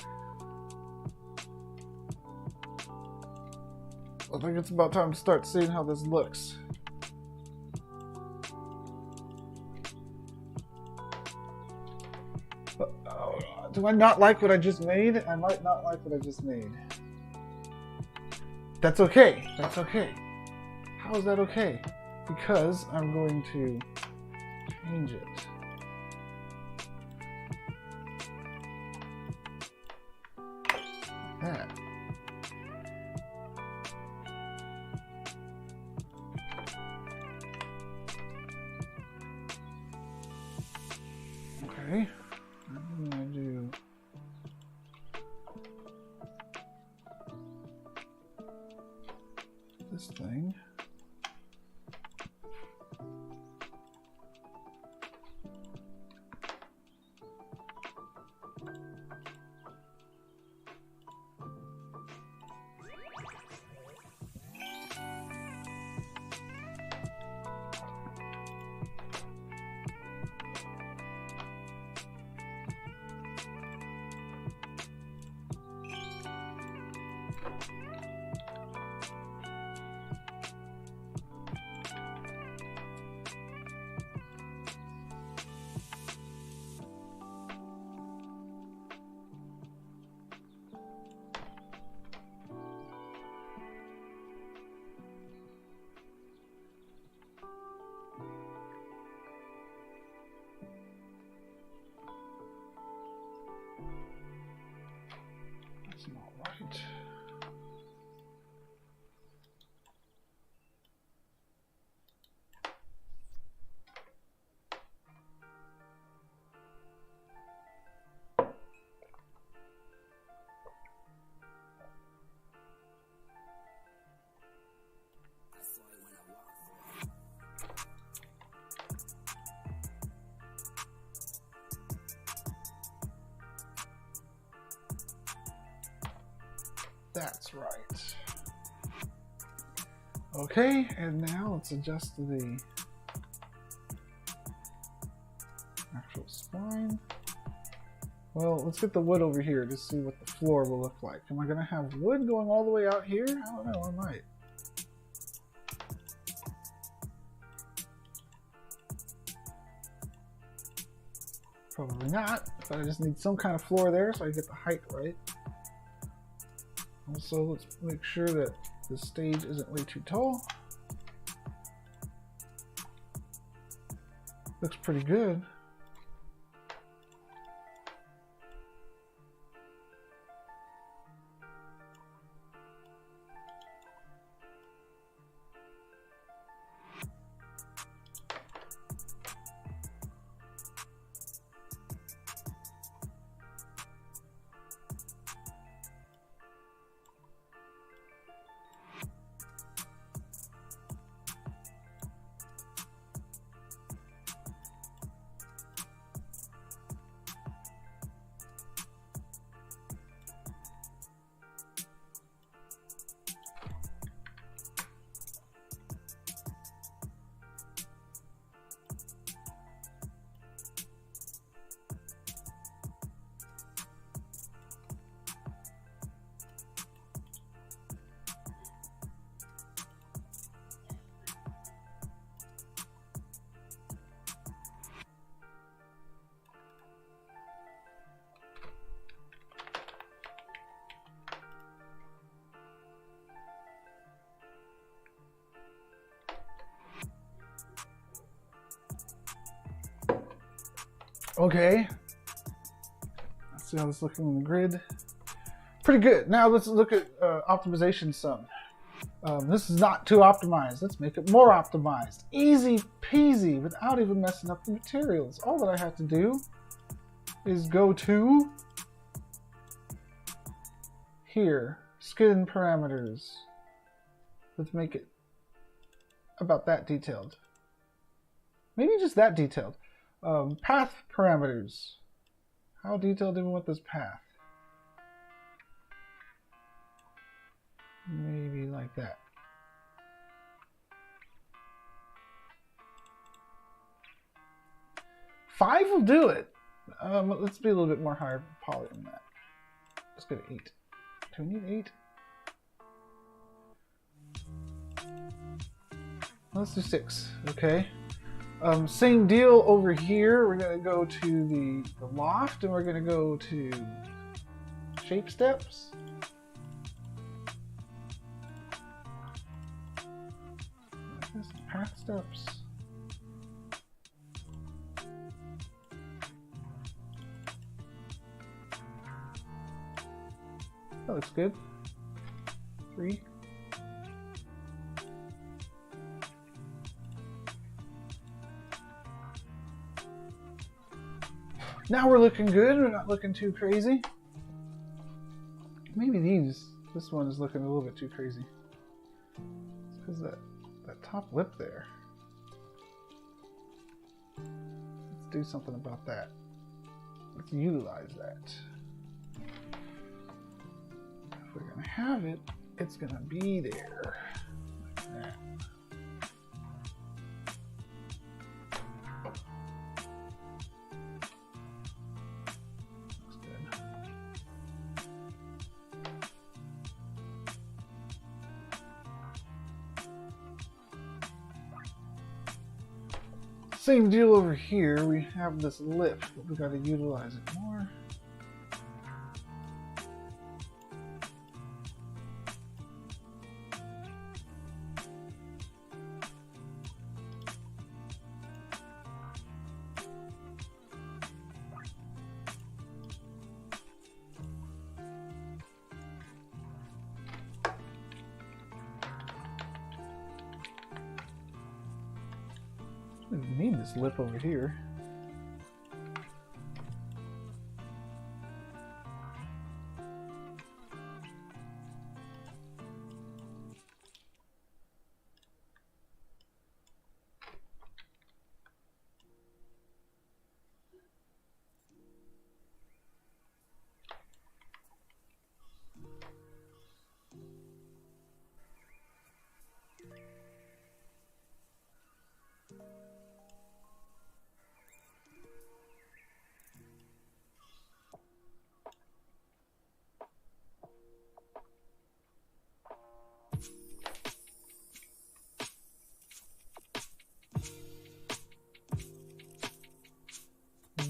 Speaker 1: I think it's about time to start seeing how this looks. Do I not like what I just made? I might not like what I just made. That's okay. That's okay. How is that okay? Because I'm going to change it. Like that. Okay. I'm gonna do this thing. That's not right. That's right. Okay, and now let's adjust the actual spline. Well, let's get the wood over here to see what the floor will look like. Am I going to have wood going all the way out here? I don't know, I might. Probably not, but I just need some kind of floor there so I get the height right. Also, let's make sure that this stage isn't way too tall. Looks pretty good. Okay, let's see how this is looking on the grid. Pretty good. Now let's look at optimization some. This is not too optimized. Let's make it more optimized. Easy peasy without even messing up the materials. All that I have to do is go to here, skin parameters. Let's make it about that detailed. Maybe just that detailed. Path parameters. How detailed do we want this path? Maybe like that. Five will do it. Let's be a little bit more higher poly than that. Let's go to 8. Do we need 8? Let's do 6. Okay. Same deal over here. We're going to go to the loft and we're going to go to shape steps. Path steps. That looks good. 3. Now we're looking good. We're not looking too crazy. Maybe this one is looking a little bit too crazy. It's because that top lip there. Let's do something about that. Let's utilize that. If we're gonna have it, it's gonna be there. Like that. Same deal over here. We have this lip, but we got to utilize it more. We need this lip over here.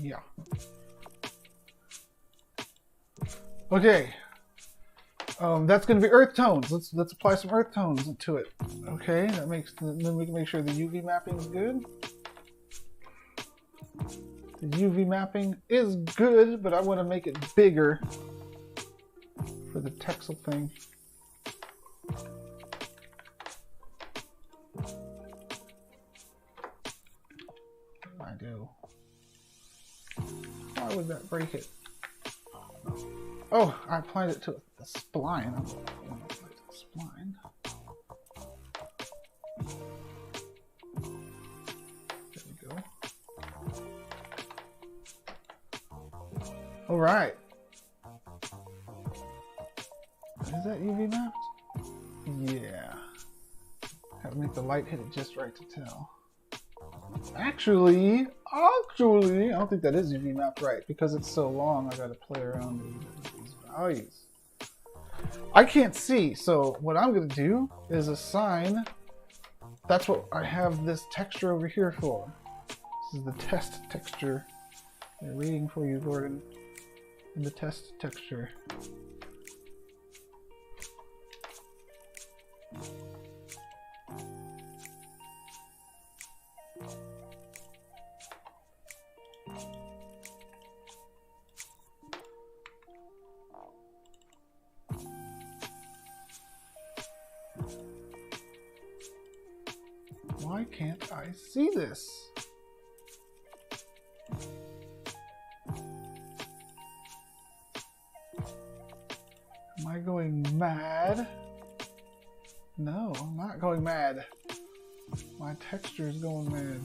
Speaker 1: Yeah. Okay. That's going to be earth tones. Let's apply some earth tones to it. Okay, that makes. Then we can make sure the UV mapping is good. The UV mapping is good, but I want to make it bigger for the texel thing. I do. Why would that break it? Oh, I applied it to the spline. I want to apply it to the spline. There we go. All right. Is that UV mapped? Yeah. Have to make the light hit it just right to tell. Actually, I don't think that is UV mapped right because it's so long. I gotta play around with these values. I can't see, so what I'm gonna do is assign. That's what I have this texture over here for. This is the test texture. They're reading for you, Gordon. In the test texture. Why can't I see this? Am I going mad? No, I'm not going mad. My texture is going mad.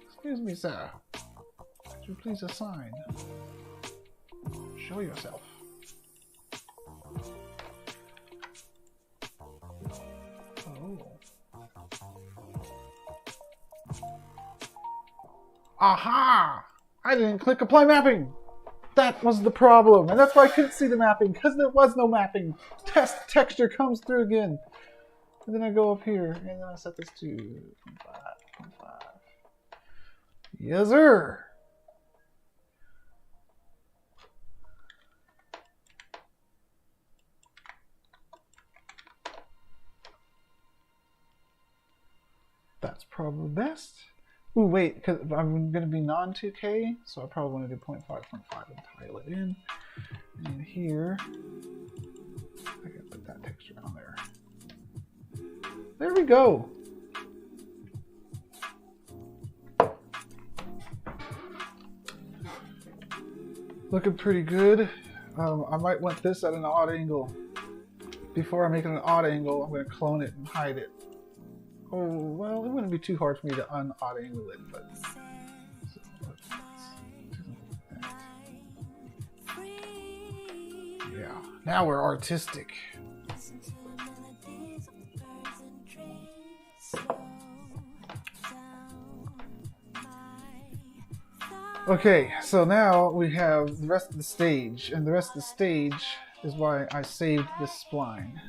Speaker 1: Excuse me, sir. Could you please assign? Show yourself. Aha! I didn't click apply mapping! That was the problem, and that's why I couldn't see the mapping, because there was no mapping. Test texture comes through again. And then I go up here, and then I set this to 0.5. Yes, sir! That's probably best. Ooh, wait, because I'm going to be non-2K, so I probably want to do 0.5 and tile it in. And here, I can put that texture on there. There we go. Looking pretty good. I might want this at an odd angle. Before I make it an odd angle, I'm going to clone it and hide it. Oh, well, it wouldn't be too hard for me to un-odd angle it, but... Yeah, now we're artistic. Okay, so now we have the rest of the stage, and the rest of the stage is why I saved this spline.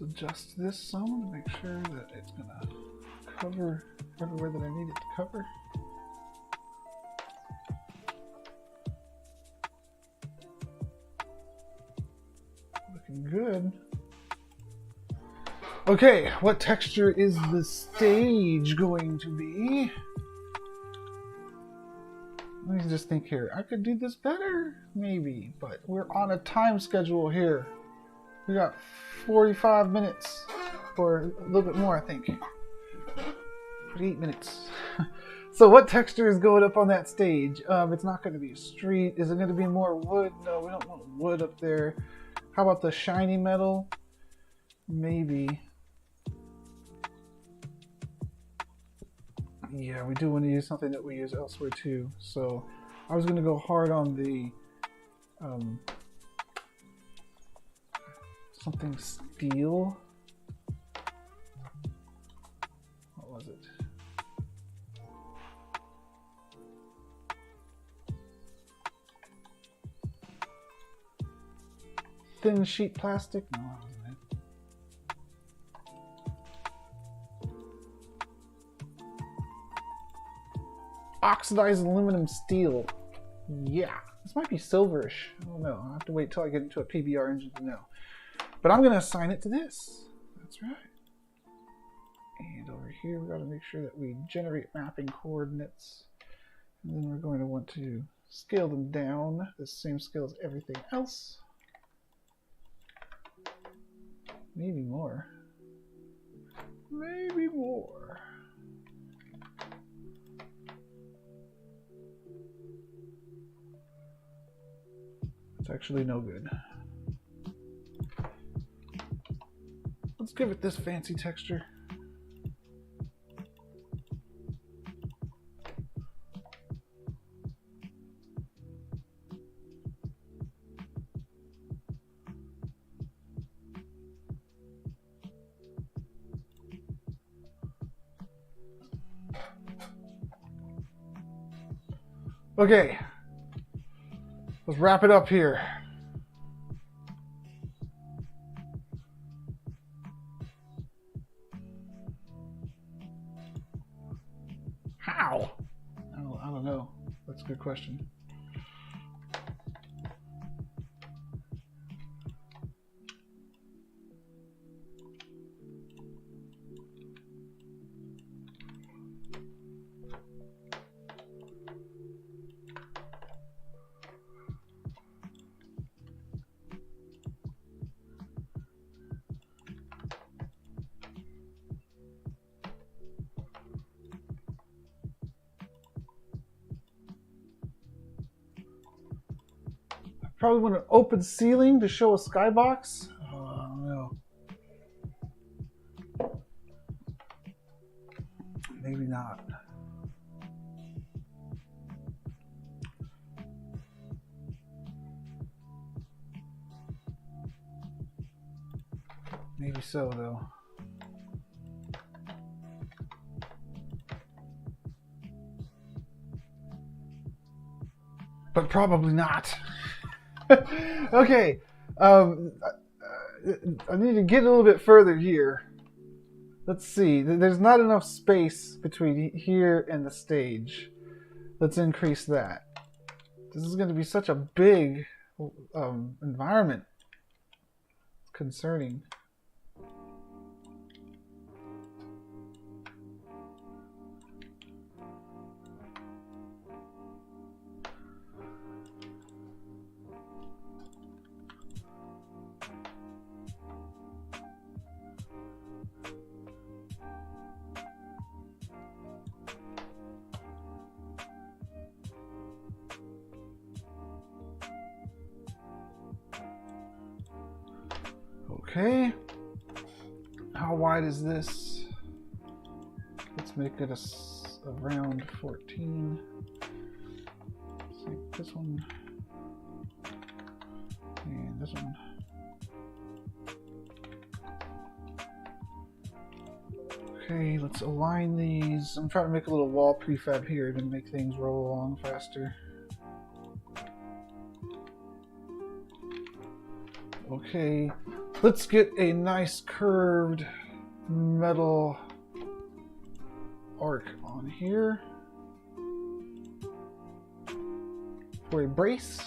Speaker 1: Let's adjust this some to make sure that it's gonna cover everywhere that I need it to cover. Looking good. Okay, what texture is the stage going to be? Let me just think here. I could do this better, maybe, but we're on a time schedule here. We got 45 minutes, or a little bit more, I think. 48 minutes. So what texture is going up on that stage? It's not going to be a street. Is it going to be more wood? No, we don't want wood up there. How about the shiny metal? Maybe. Yeah, we do want to use something that we use elsewhere too. So I was going to go hard on the something steel. What was it? Thin sheet plastic? No, that wasn't it. Oxidized aluminum steel. Yeah, this might be silverish. I don't know. I'll have to wait till I get into a PBR engine to know. But I'm going to assign it to this. That's right. And over here, we got to make sure that we generate mapping coordinates. And then we're going to want to scale them down the same scale as everything else. Maybe more. Maybe more. It's actually no good. Let's give it this fancy texture. Okay, let's wrap it up here. How? I don't know. That's a good question. Probably want an open ceiling to show a skybox. Oh, I don't know. Maybe not. Maybe so, though. But probably not. Okay, I need to get a little bit further here. Let's see. There's not enough space between here and the stage. Let's increase that. This is going to be such a big environment. It's concerning. Okay, how wide is this? Let's make it around 14. Let's make this one and this one. Okay, let's align these. I'm trying to make a little wall prefab here to make things roll along faster. Okay, Let's get a nice curved metal arc on here for a brace.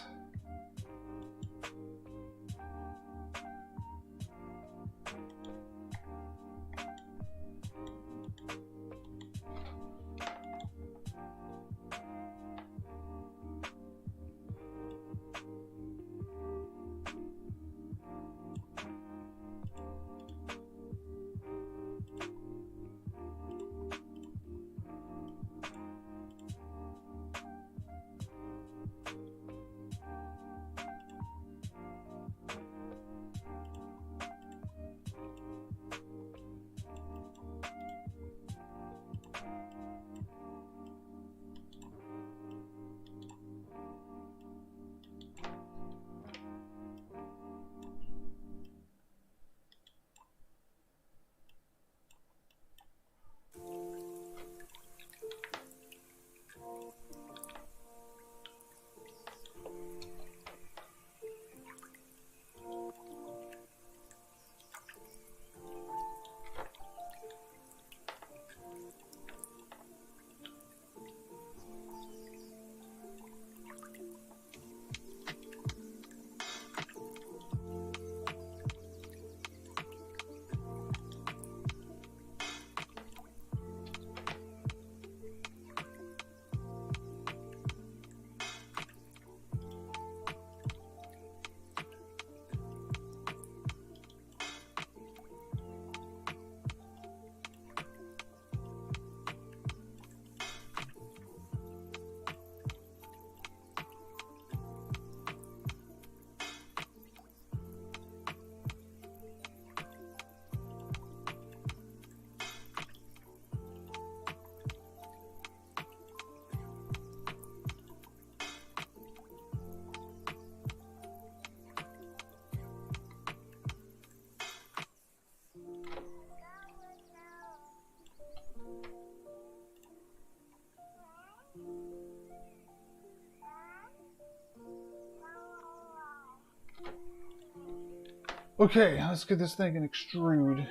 Speaker 1: Okay, let's get this thing and extrude.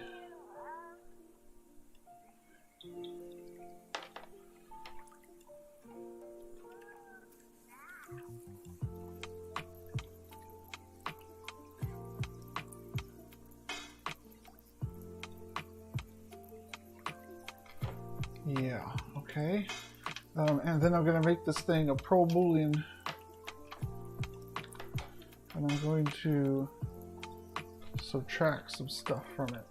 Speaker 1: Yeah, okay. And then I'm going to make this thing a pro boolean. And I'm going to subtract some stuff from it.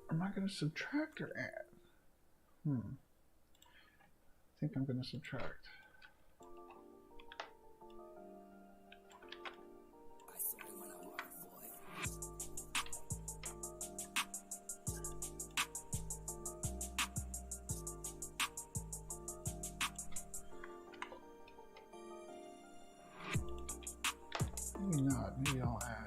Speaker 1: Am I going to subtract or add? I think I'm going to subtract. Maybe not. Maybe I'll add.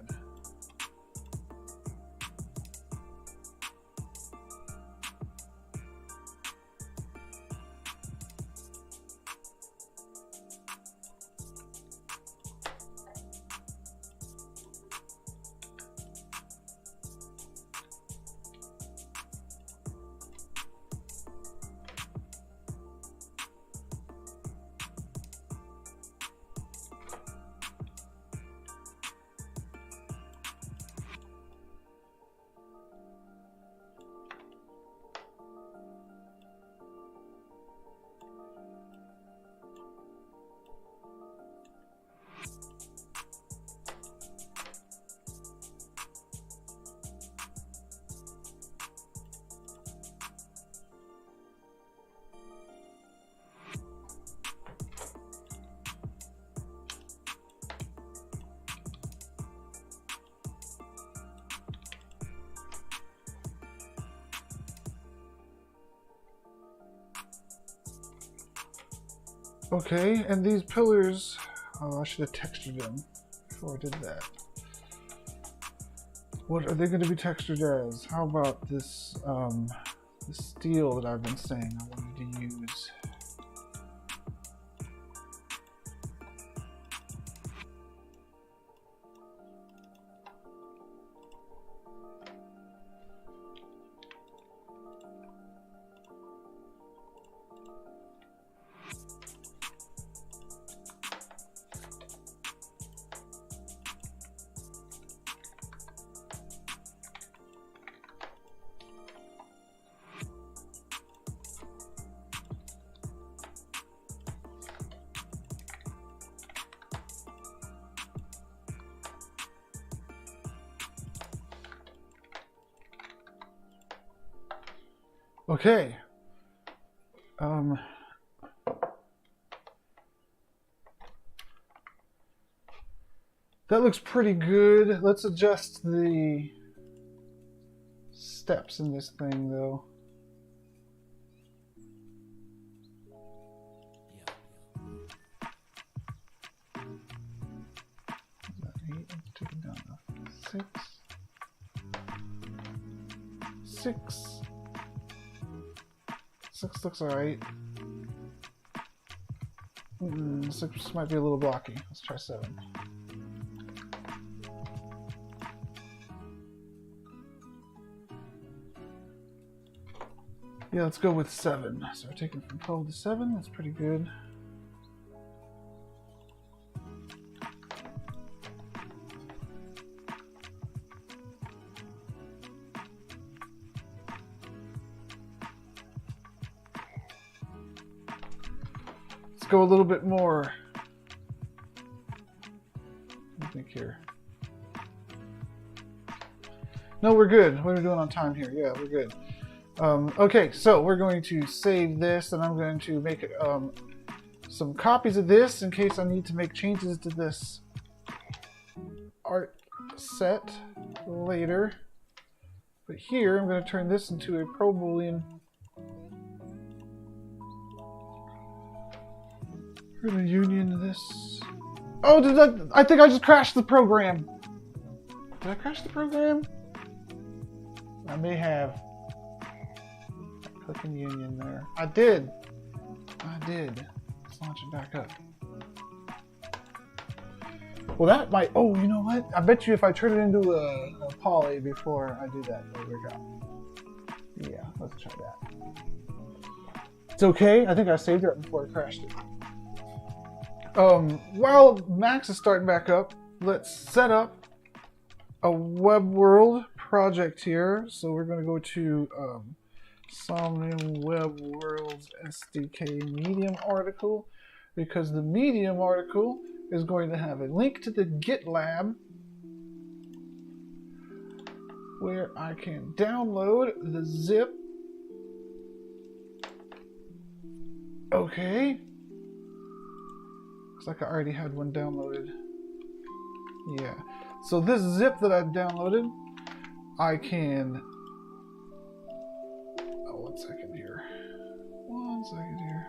Speaker 1: Okay, and these pillars, oh, I should have textured them before I did that. What are they going to be textured as? How about this, the steel that I've been saying I wanted to use? Okay. That looks pretty good. Let's adjust the steps in this thing, though. Let's take it down to 6. 6 looks alright. 6 might be a little blocky. Let's try 7. Yeah, let's go with 7. So we're taking from 12 to 7. That's pretty good. Let's go a little bit more. I think here. No, we're good. What are we doing on time here? Yeah, we're good. Okay, so we're going to save this, and I'm going to make some copies of this in case I need to make changes to this art set later. But here, I'm going to turn this into a Pro Boolean. We're going to union this. Oh, I think I just crashed the program. Did I crash the program? I may have. Click in union there. I did. Let's launch it back up. Well, that might. Oh, you know what? I bet you if I turn it into a poly before I do that, it'll work out. Yeah, let's try that. It's okay. I think I saved it before I crashed it. While Max is starting back up, let's set up a web world project here. So we're going to go to Somnium Web Worlds SDK Medium article, because the Medium article is going to have a link to the GitLab where I can download the zip. Okay. Looks like I already had one downloaded. Yeah. So this zip that I've downloaded, I can... Oh, 1 second here. 1 second here.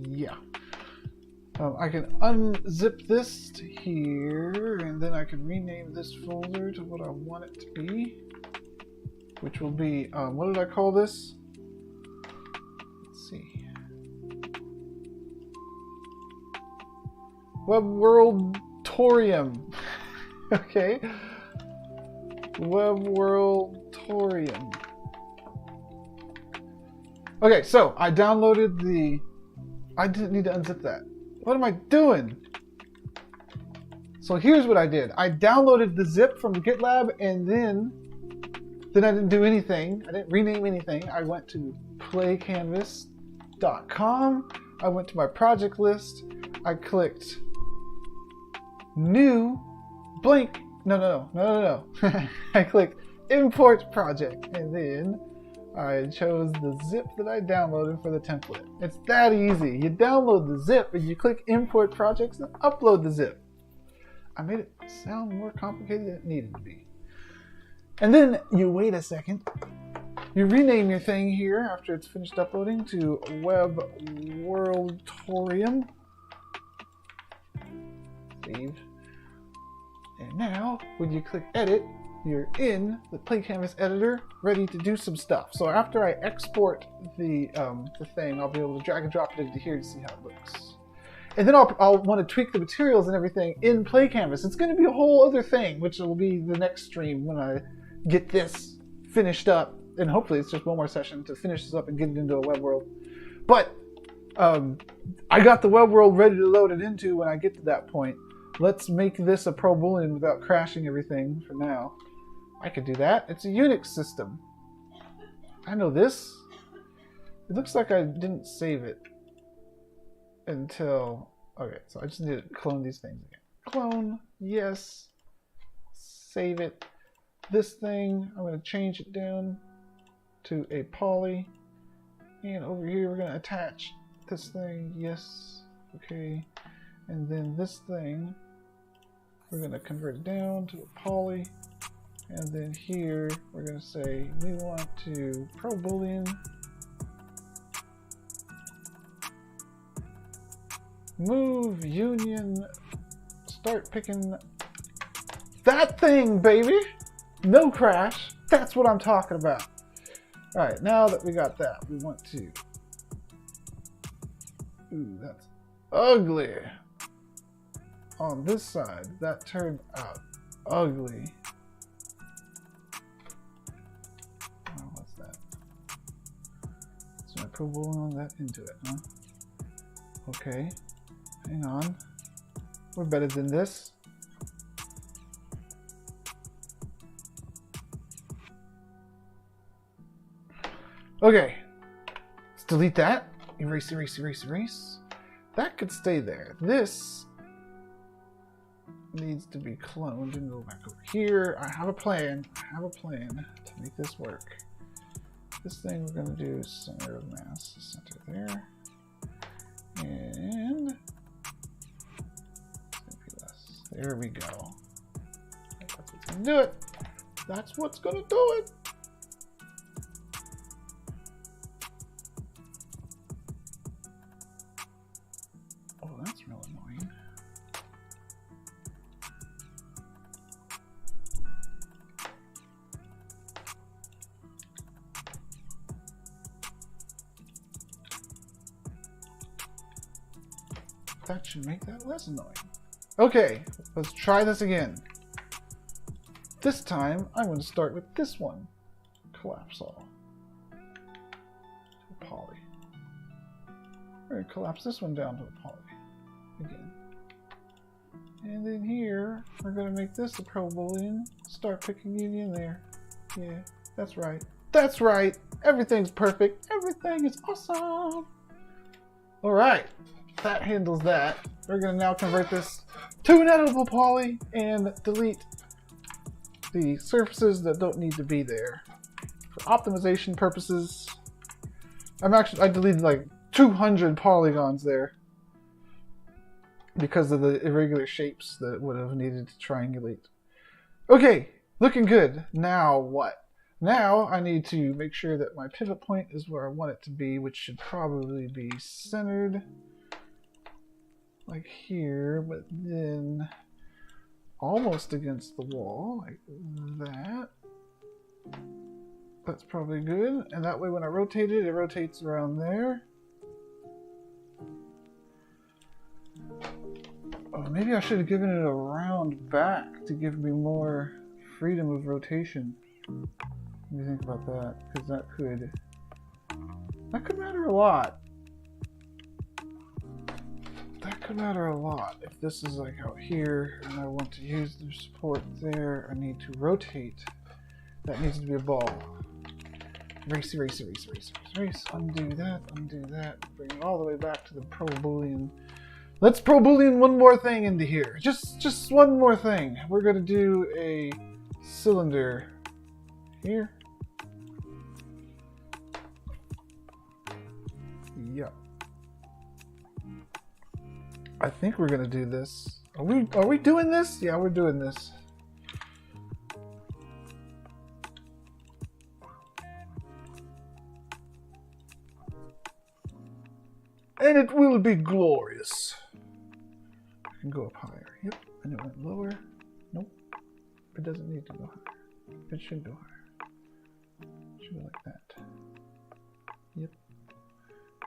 Speaker 1: Yeah. I can unzip this to here, and then I can rename this folder to what I want it to be, which will be, what did I call this? Let's see. Web World Torium. Okay. Web World Torium. Okay, so I downloaded the... I didn't need to unzip that. What am I doing? So here's what I did. I downloaded the zip from the GitLab, and then I didn't do anything. I didn't rename anything. I went to playcanvas.com. I went to my project list. I clicked new blank. No. I clicked import project, and then I chose the zip that I downloaded for the template. It's that easy. You download the zip and you click import projects and upload the zip. I made it sound more complicated than it needed to be. And then you wait a second You rename your thing here after it's finished uploading to Web Worldtorium. Save. And now, when you click edit, you're in the Play Canvas editor, ready to do some stuff. So after I export the thing, I'll be able to drag and drop it into here to see how it looks. And then I'll want to tweak the materials and everything in Play Canvas. It's going to be a whole other thing, which will be the next stream when I get this finished up. And hopefully it's just one more session to finish this up and get it into a web world. But I got the web world ready to load it into when I get to that point. Let's make this a Pro Boolean without crashing everything for now. I could do that. It's a Unix system. I know this. It looks like I didn't save it until... Okay, so I just need to clone these things again. Clone, yes. Save it. This thing, I'm going to change it down to a poly. And over here we're going to attach this thing, yes. Okay. And then this thing, we're going to convert it down to a poly. And then here, we're going to say we want to Pro Boolean move union, start picking that thing, baby. No crash. That's what I'm talking about. All right, now that we got that, we want to... Ooh, that's ugly. On this side, that turned out ugly. Oh, what's that? So I Pro Boolean that into it, huh? Okay, hang on. We're better than this. Okay, let's delete that. Erase, erase, erase, erase. That could stay there. This needs to be cloned and go back over here. I have a plan. I have a plan to make this work. This thing we're going to do center of mass, center there. And there we go. That's what's going to do it. That's what's going to do it. That's real annoying. That should make that less annoying. Okay, let's try this again. This time, I'm going to start with this one. Collapse all. To a poly. We're going to collapse this one down to a poly. Again. And then here, we're going to make this a Pro Boolean. Start picking union there. Yeah, that's right. That's right! Everything's perfect. Everything is awesome! Alright, that handles that. We're going to now convert this to an editable poly and delete the surfaces that don't need to be there. For optimization purposes, I deleted like 200 polygons there, because of the irregular shapes that would have needed to triangulate. Okay, looking good. Now what? Now I need to make sure that my pivot point is where I want it to be, which should probably be centered like here, but then almost against the wall, like that. That's probably good. And that way when I rotate it, it rotates around there. Oh, maybe I should have given it a round back to give me more freedom of rotation. What do you think about that? Because that could matter a lot. That could matter a lot. If this is like out here and I want to use the support there, I need to rotate. That needs to be a ball. Erase, erase, erase, erase, erase, erase. Undo that, bring it all the way back to the Pro Boolean. Let's Pro Boolean one more thing into here. Just one more thing. We're going to do a cylinder here. Yep. I think we're going to do this. Are we doing this? Yeah, we're doing this. And it will be glorious. I can go up higher. Yep, and it went lower. Nope. It doesn't need to go higher. It should go higher. It should go like that. Yep.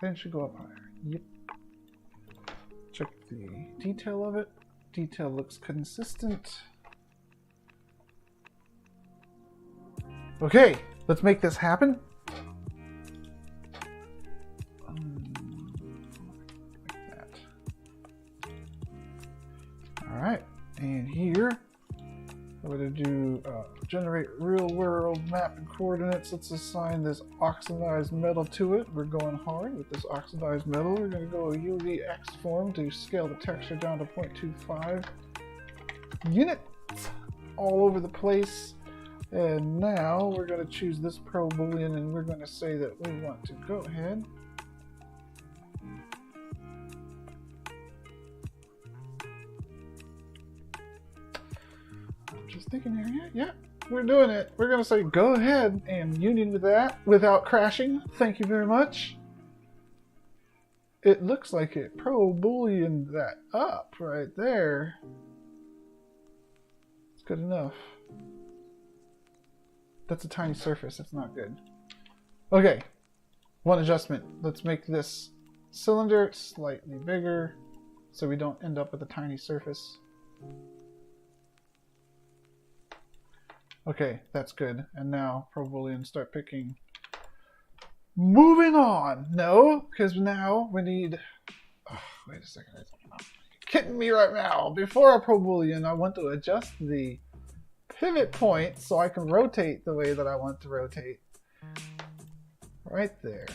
Speaker 1: Then it should go up higher. Yep. Check the detail of it. Detail looks consistent. Okay, let's make this happen. Like that. Alright, and here I'm going to do generate real world map and coordinates. Let's assign this oxidized metal to it. We're going hard with this oxidized metal. We're going to go UVX form to scale the texture down to 0.25 units all over the place. And now we're going to choose this pro boolean and we're going to say that we want to go ahead just thinking here, yeah, we're doing it. We're going to say go ahead and union with that without crashing. Thank you very much. It looks like it pro booleaned that up right there. It's good enough. That's a tiny surface. That's not good. Okay, one adjustment. Let's make this cylinder slightly bigger so we don't end up with a tiny surface. Okay, that's good. And now pro boolean, start picking. Moving on. No, because now we need. Oh, wait a second. You're kidding me right now. Before I pro boolean, I want to adjust the pivot point so I can rotate the way that I want to rotate. Right there.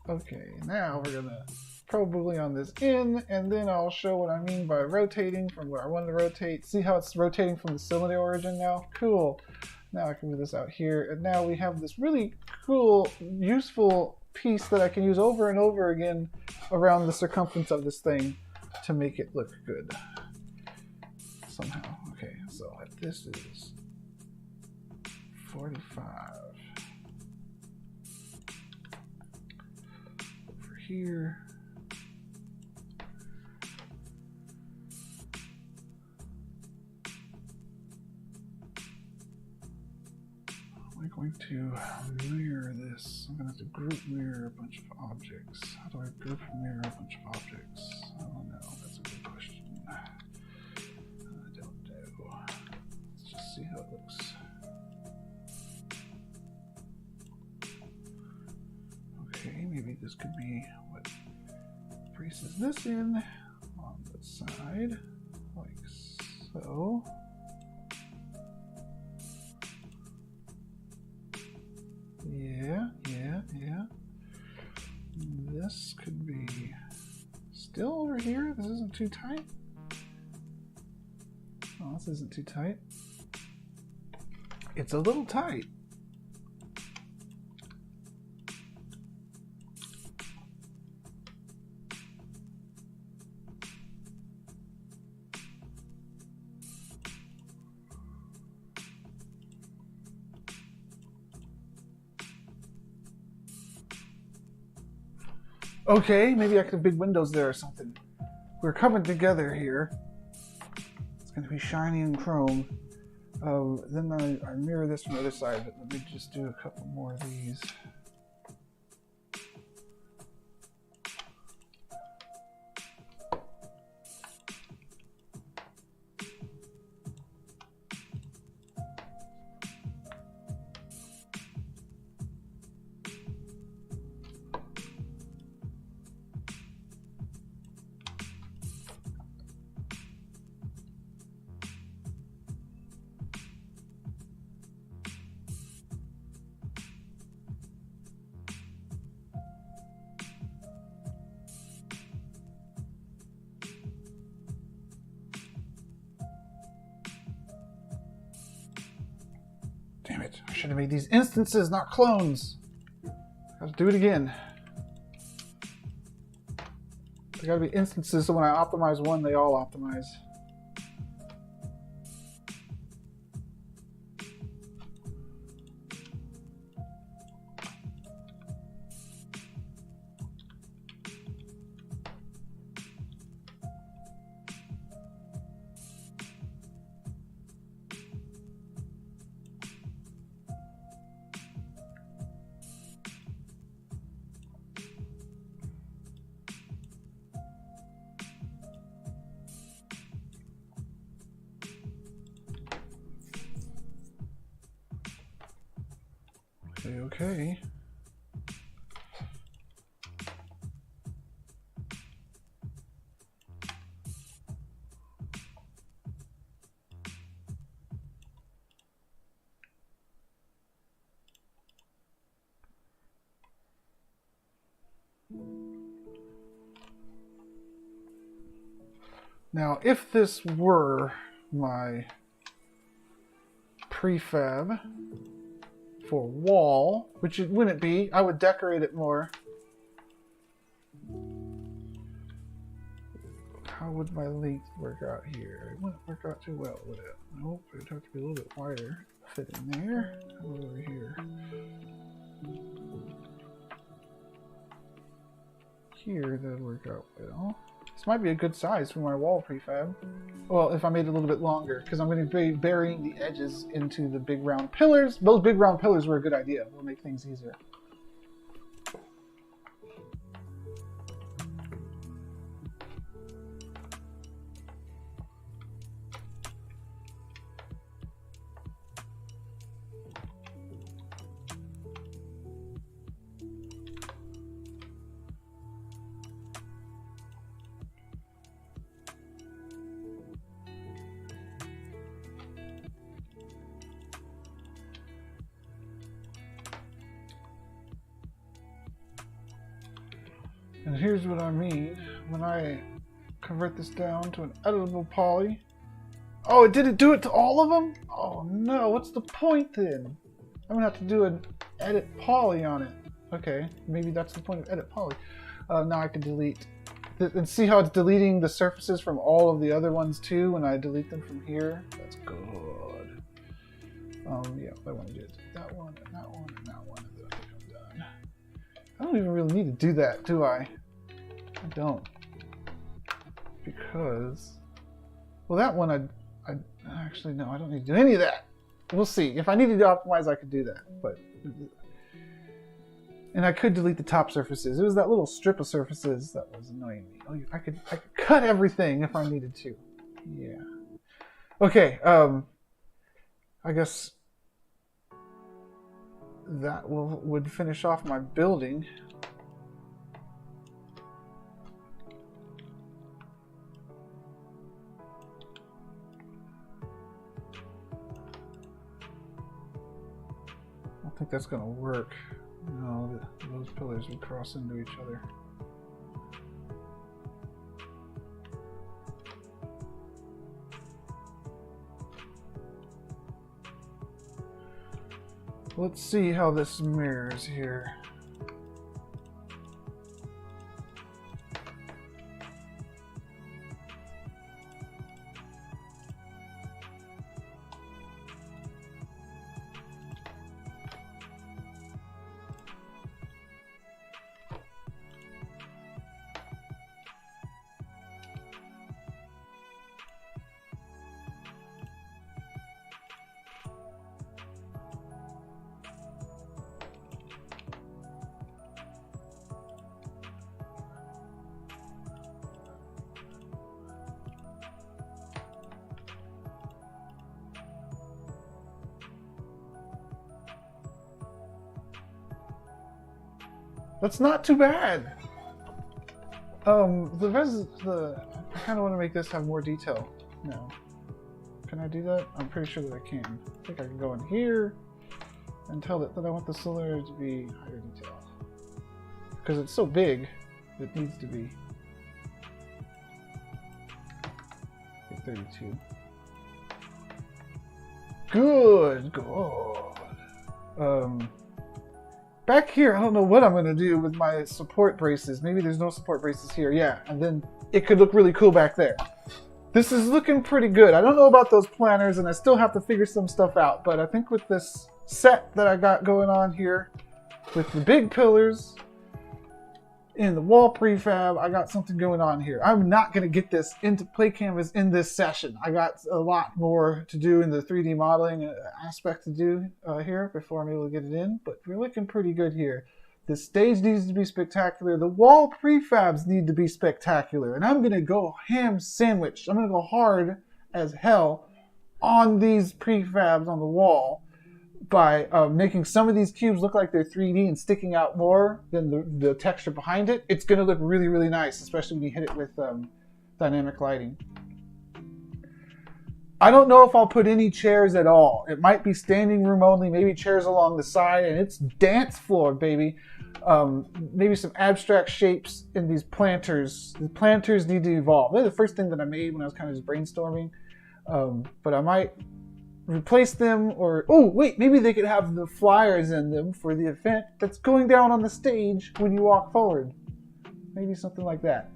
Speaker 1: Okay, now we're gonna pro boolean on this in, and then I'll show what I mean by rotating from where I want to rotate. See how it's rotating from the cylinder origin now? Cool. Now I can move this out here, and now we have this really cool, useful piece that I can use over and over again around the circumference of this thing to make it look good. Somehow. Okay, so this is 45. Over here. I'm going to mirror this. I'm going to have to group mirror a bunch of objects. How do I group mirror a bunch of objects? I don't know. That's a good question. Let's just see how it looks. Okay, maybe this could be what braces this in on the side, like so. Yeah. This could be still over here. This isn't too tight. Oh, this isn't too tight. It's a little tight. Okay, maybe I could have big windows there or something. We're coming together here. It's going to be shiny and chrome. Then I mirror this from the other side, but let me just do a couple more of these. Damn it, I should have made these instances, not clones. Gotta do it again. They gotta be instances so when I optimize one, they all optimize. Okay. Now, if this were my prefab for wall, which it wouldn't be, I would decorate it more. How would my length work out here? It wouldn't work out too well, would it? Nope, it'd have to be a little bit wider. Fit in there. How about over here? Here, that would work out well. This might be a good size for my wall prefab. Well, if I made it a little bit longer, because I'm going to be burying the edges into the big round pillars. Those big round pillars were a good idea. It'll make things easier. And here's what I mean when I convert this down to an editable poly. Oh, it didn't do it to all of them? Oh no, what's the point then? I'm gonna have to do an edit poly on it. Okay, maybe that's the point of edit poly. Now I can delete, and see how it's deleting the surfaces from all of the other ones too when I delete them from here? That's good. Yeah, I want to do that one, and that one, and that one, and then I think I'm done. I don't even really need to do that, do I? I don't. Because, well, that one I actually, no, I don't need to do any of that. We'll see. If I needed to optimize, I could do that. But, and I could delete the top surfaces. It was that little strip of surfaces that was annoying me. Oh, I could cut everything if I needed to. Yeah. Okay, I guess that would finish off my building. I don't think that's going to work. No, those pillars would cross into each other. Let's see how this mirrors here. That's not too bad. I kind of want to make this have more detail now. Can I do that? I'm pretty sure that I can. I think I can go in here and tell it that I want the cylinder to be higher detail. Because it's so big, it needs to be 32. Good. Back here, I don't know what I'm going to do with my support braces. Maybe there's no support braces here. Yeah, and then it could look really cool back there. This is looking pretty good. I don't know about those planners, and I still have to figure some stuff out. But I think with this set that I got going on here, with the big pillars in the wall prefab, I got something going on here. I'm not going to get this into Play Canvas in this session. I got a lot more to do in the 3D modeling aspect to do here before I'm able to get it in, but we're looking pretty good here. The stage needs to be spectacular. The wall prefabs need to be spectacular, and I'm going to go ham sandwich. I'm going to go hard as hell on these prefabs on the wall by making some of these cubes look like they're 3D and sticking out more than the texture behind it, it's going to look really, really nice, especially when you hit it with dynamic lighting. I don't know if I'll put any chairs at all. It might be standing room only, maybe chairs along the side, and it's dance floor, baby. Maybe some abstract shapes in these planters. The planters need to evolve. They're the first thing that I made when I was kind of just brainstorming. But I might replace them, or oh wait, maybe they could have the flyers in them for the event that's going down on the stage when you walk forward. Maybe something like that.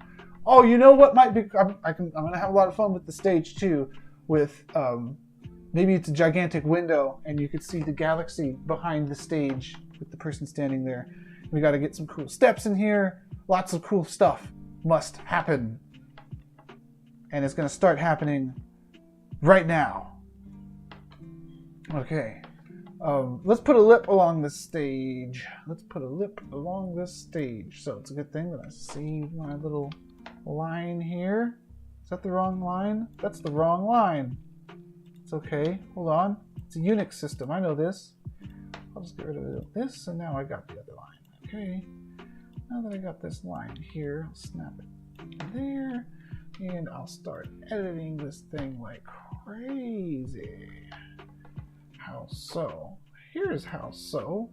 Speaker 1: Oh, you know what might be? I'm gonna have a lot of fun with the stage too. With maybe it's a gigantic window and you could see the galaxy behind the stage with the person standing there. We got to get some cool steps in here. Lots of cool stuff must happen, and it's gonna start happening right now. Okay, let's put a lip along the stage. So it's a good thing that I saved my little line here. Is that the wrong line? That's the wrong line. It's okay. Hold on. It's a Unix system. I know this. I'll just get rid of this, and now I got the other line. Okay. Now that I got this line here, I'll snap it there, and I'll start editing this thing like crazy. How so? Here's how so.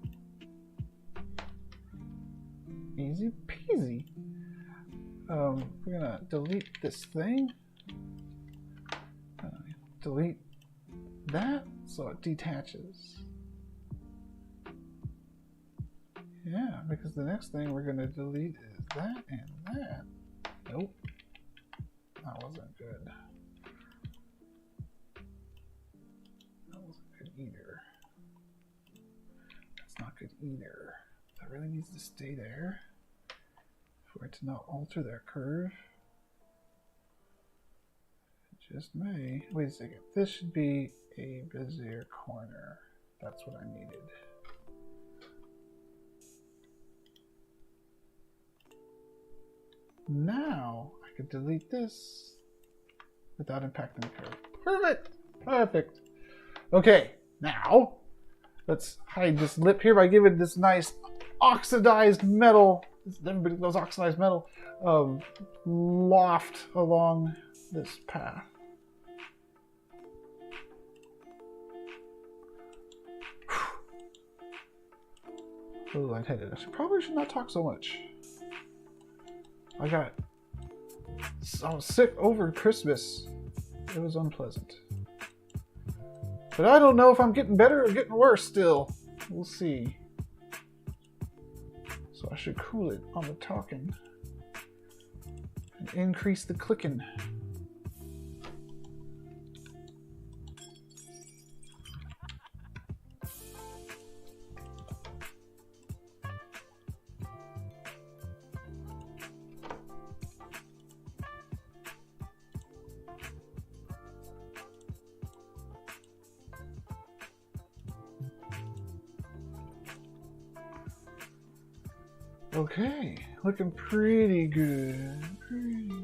Speaker 1: Easy peasy. We're gonna delete this thing. Delete that so it detaches. Yeah, because the next thing we're gonna delete is that and that. Nope, that wasn't good. That wasn't good either. That's not good either. That really needs to stay there. For it to not alter their curve. It just may. Wait a second. This should be a Bezier corner. That's what I needed. Now I could delete this without impacting the curve. Perfect! Perfect! Okay, now let's hide this lip here by giving this nice oxidized metal. Everybody loves oxidized metal. Loft along this path. Oh, lightheaded. I probably should not talk so much. I was sick over Christmas. It was unpleasant. But I don't know if I'm getting better or getting worse still. We'll see. So I should cool it on the talking and increase the clicking. Okay, looking pretty good. Pretty good.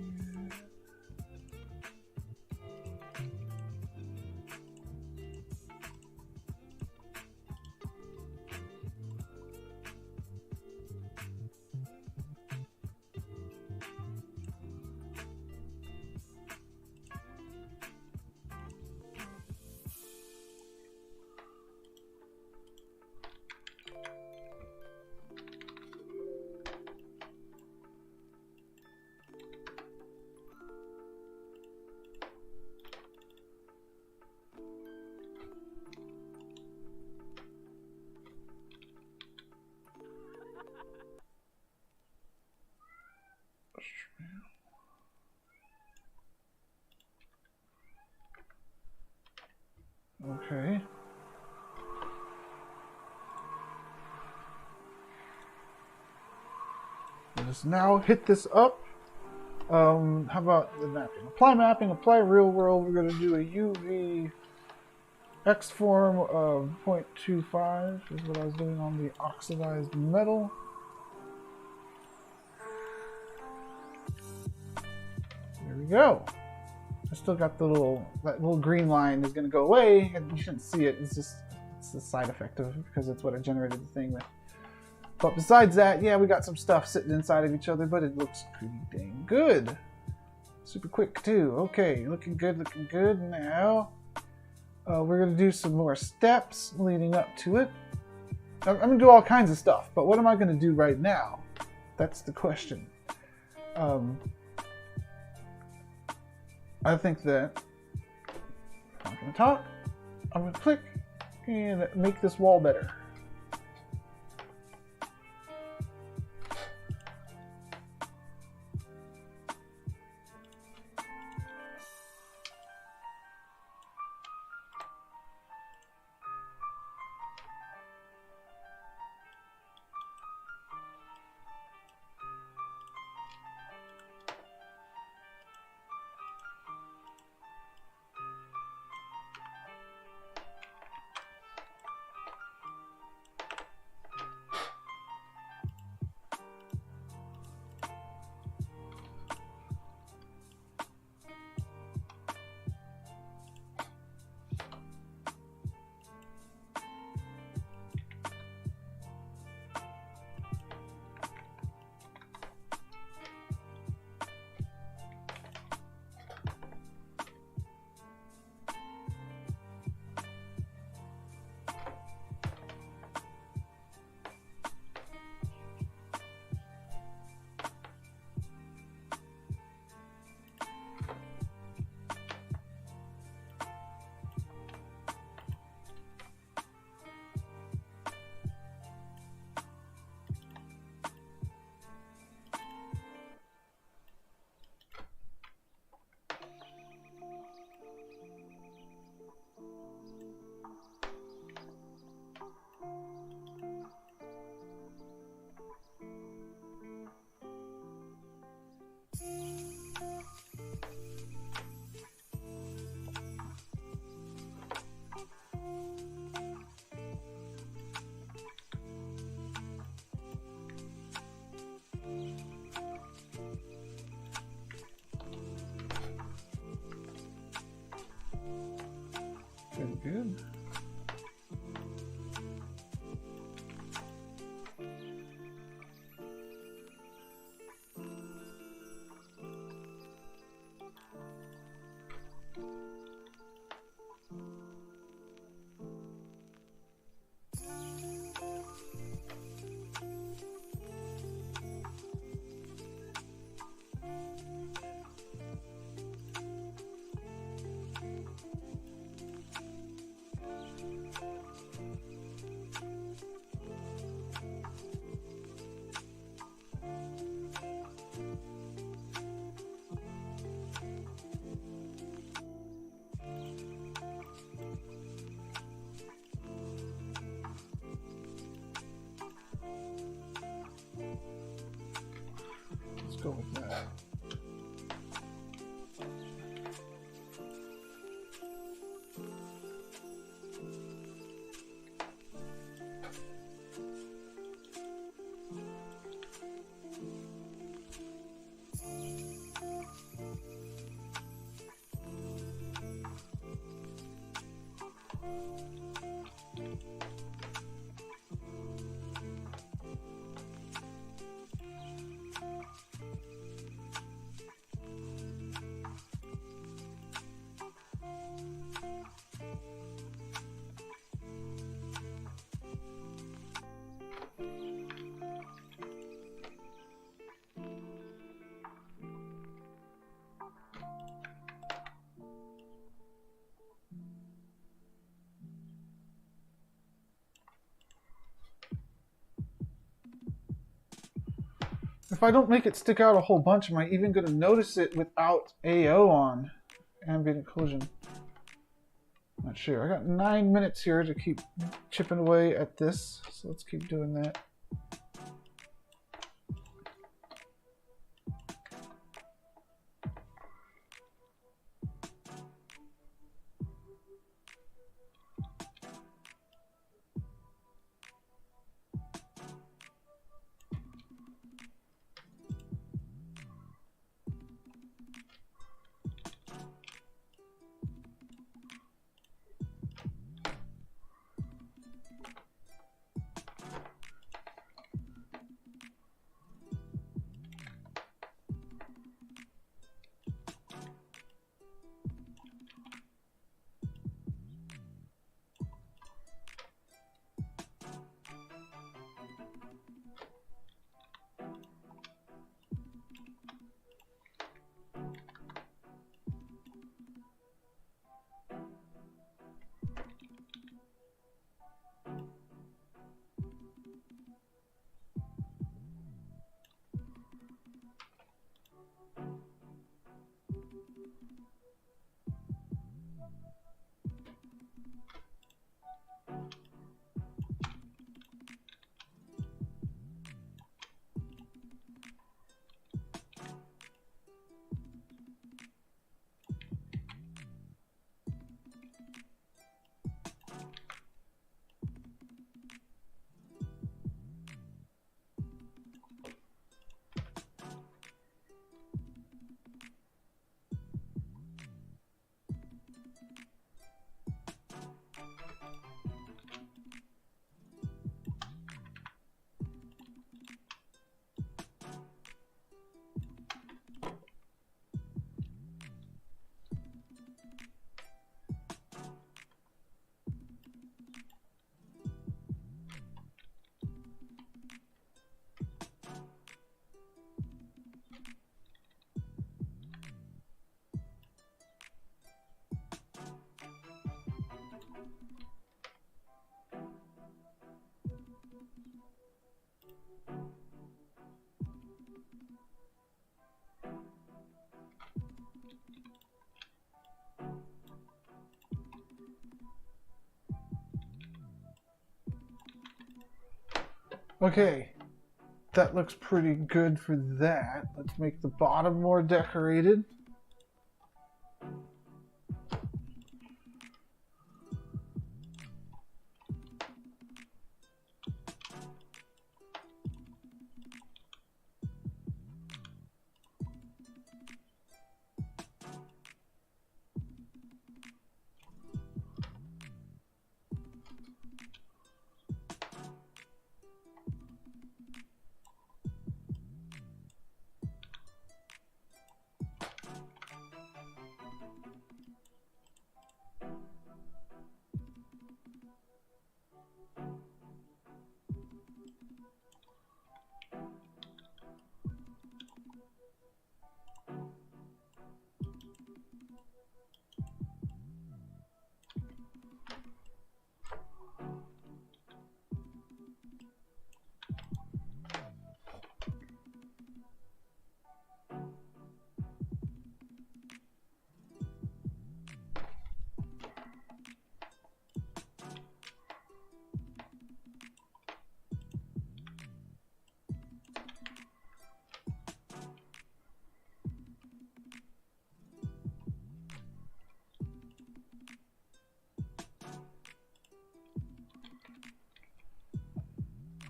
Speaker 1: Okay. Let's now hit this up. How about the mapping? Apply mapping, apply real world. We're going to do a UV X form of 0.25 is what I was doing on the oxidized metal. There we go. I still got the that little green line is going to go away, and you shouldn't see it. It's That's the side effect of it, because it's what I generated the thing with. But besides that, yeah, we got some stuff sitting inside of each other, but it looks pretty dang good. Super quick, too. Okay, looking good, looking good. Now, we're going to do some more steps leading up to it. I'm going to do all kinds of stuff, but what am I going to do right now? That's the question. I think that I'm going to talk, I'm going to click, and make this wall better. Very good. Let's go with that. If I don't make it stick out a whole bunch, am I even going to notice it without AO on? Ambient occlusion. Not sure. I got 9 minutes here to keep chipping away at this, so let's keep doing that. Okay, that looks pretty good for that. Let's make the bottom more decorated.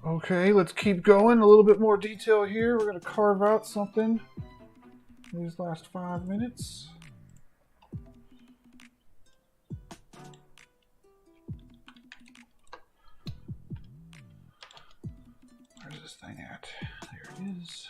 Speaker 1: Okay, let's keep going. A little bit more detail here. We're going to carve out something in these last 5 minutes. Where's this thing at? There it is.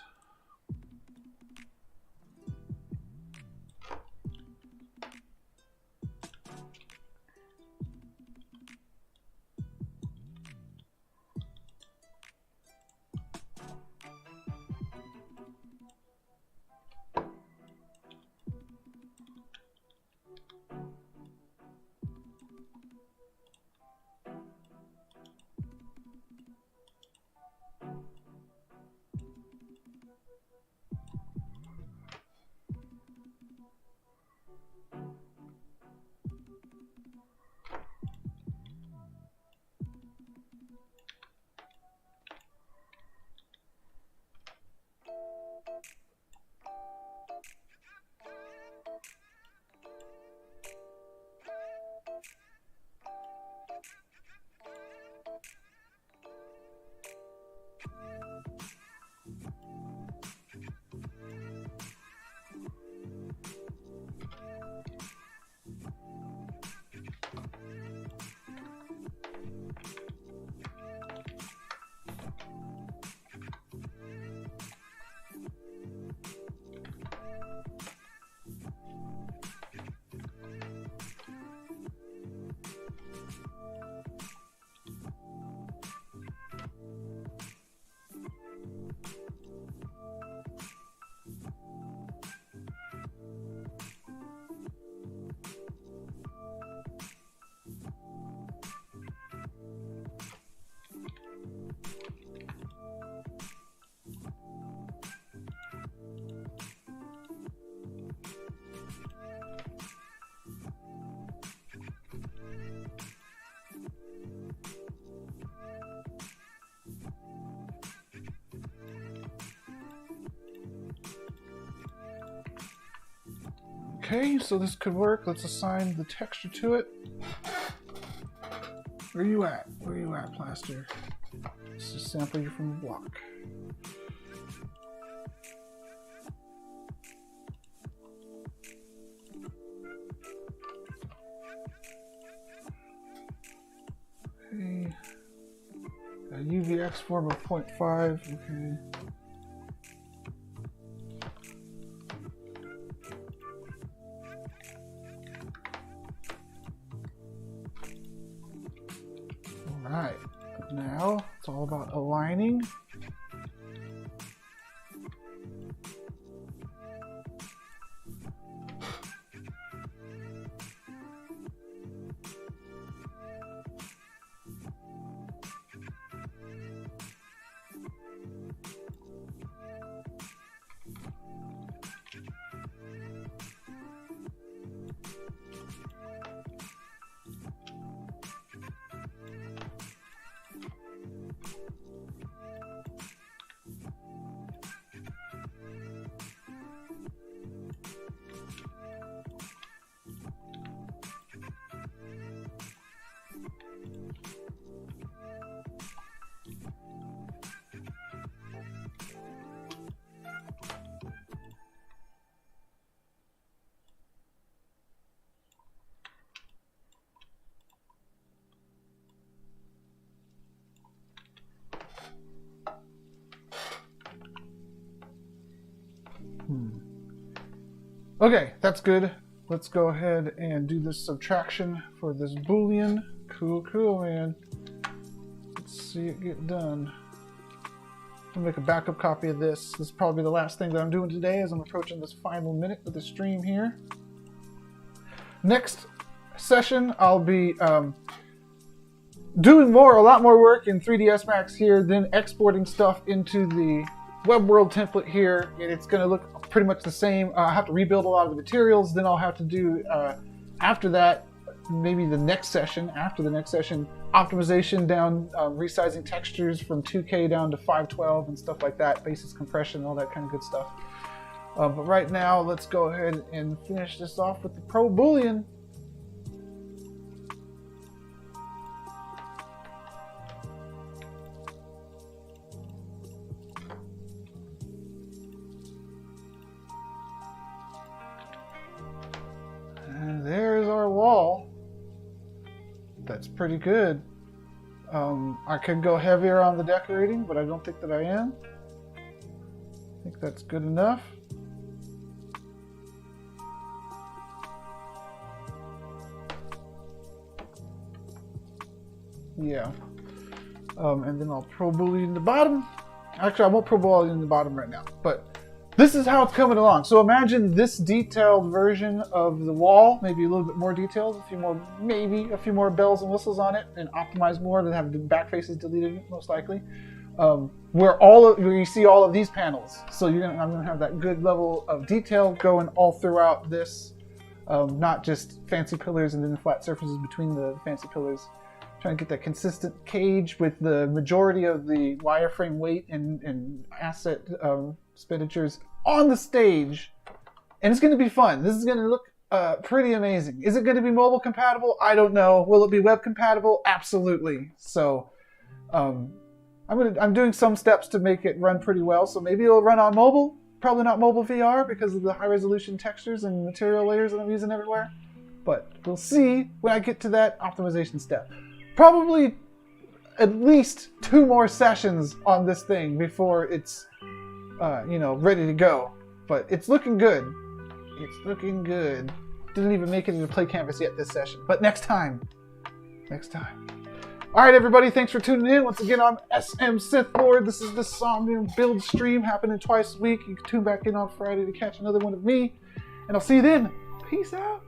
Speaker 1: Okay, so this could work. Let's assign the texture to it. Where you at? Where you at, Plaster? Let's just sample you from the block. Okay. A UVX form of 0.5. Okay. Alright, now it's all about aligning. Okay, that's good. Let's go ahead and do this subtraction for this Boolean. Cool, man. Let's see it get done. I'll make a backup copy of this. This is probably the last thing that I'm doing today as I'm approaching this final minute of the stream here. Next session, I'll be doing a lot more work in 3ds Max here, then exporting stuff into the web world template here, and it's going to look pretty much the same. I have to rebuild a lot of the materials, then I'll have to do, after that, maybe the next session, optimization down, resizing textures from 2K down to 512 and stuff like that, basis compression, all that kind of good stuff. But right now, let's go ahead and finish this off with the Pro Boolean. And there's our wall. That's pretty good. I could go heavier on the decorating, but I don't think that I am. I think that's good enough. Yeah. And then I'll Pro Boolean the bottom. Actually, I won't Pro Boolean the bottom right now, but this is how it's coming along. So imagine this detailed version of the wall, maybe a little bit more details, maybe a few more bells and whistles on it, and optimize more than have the back faces deleted, most likely. Where you see all of these panels. So I'm gonna have that good level of detail going all throughout this, not just fancy pillars and then the flat surfaces between the fancy pillars. Trying to get that consistent cage with the majority of the wireframe weight and asset expenditures on the stage, and it's going to be fun. This is going to look pretty amazing. Is it going to be mobile compatible? I don't know. Will it be web compatible? Absolutely. So I'm doing some steps to make it run pretty well. So maybe it'll run on mobile. Probably not mobile VR because of the high resolution textures and material layers that I'm using everywhere. But we'll see when I get to that optimization step. Probably at least 2 more sessions on this thing before it's ready to go. But it's looking good. It's looking good. Didn't even make it into play canvas yet this session. But next time. Alright everybody, thanks for tuning in. Once again, I'm SM SithLord. This is the Somnium build stream happening twice a week. You can tune back in on Friday to catch another one of me. And I'll see you then. Peace out.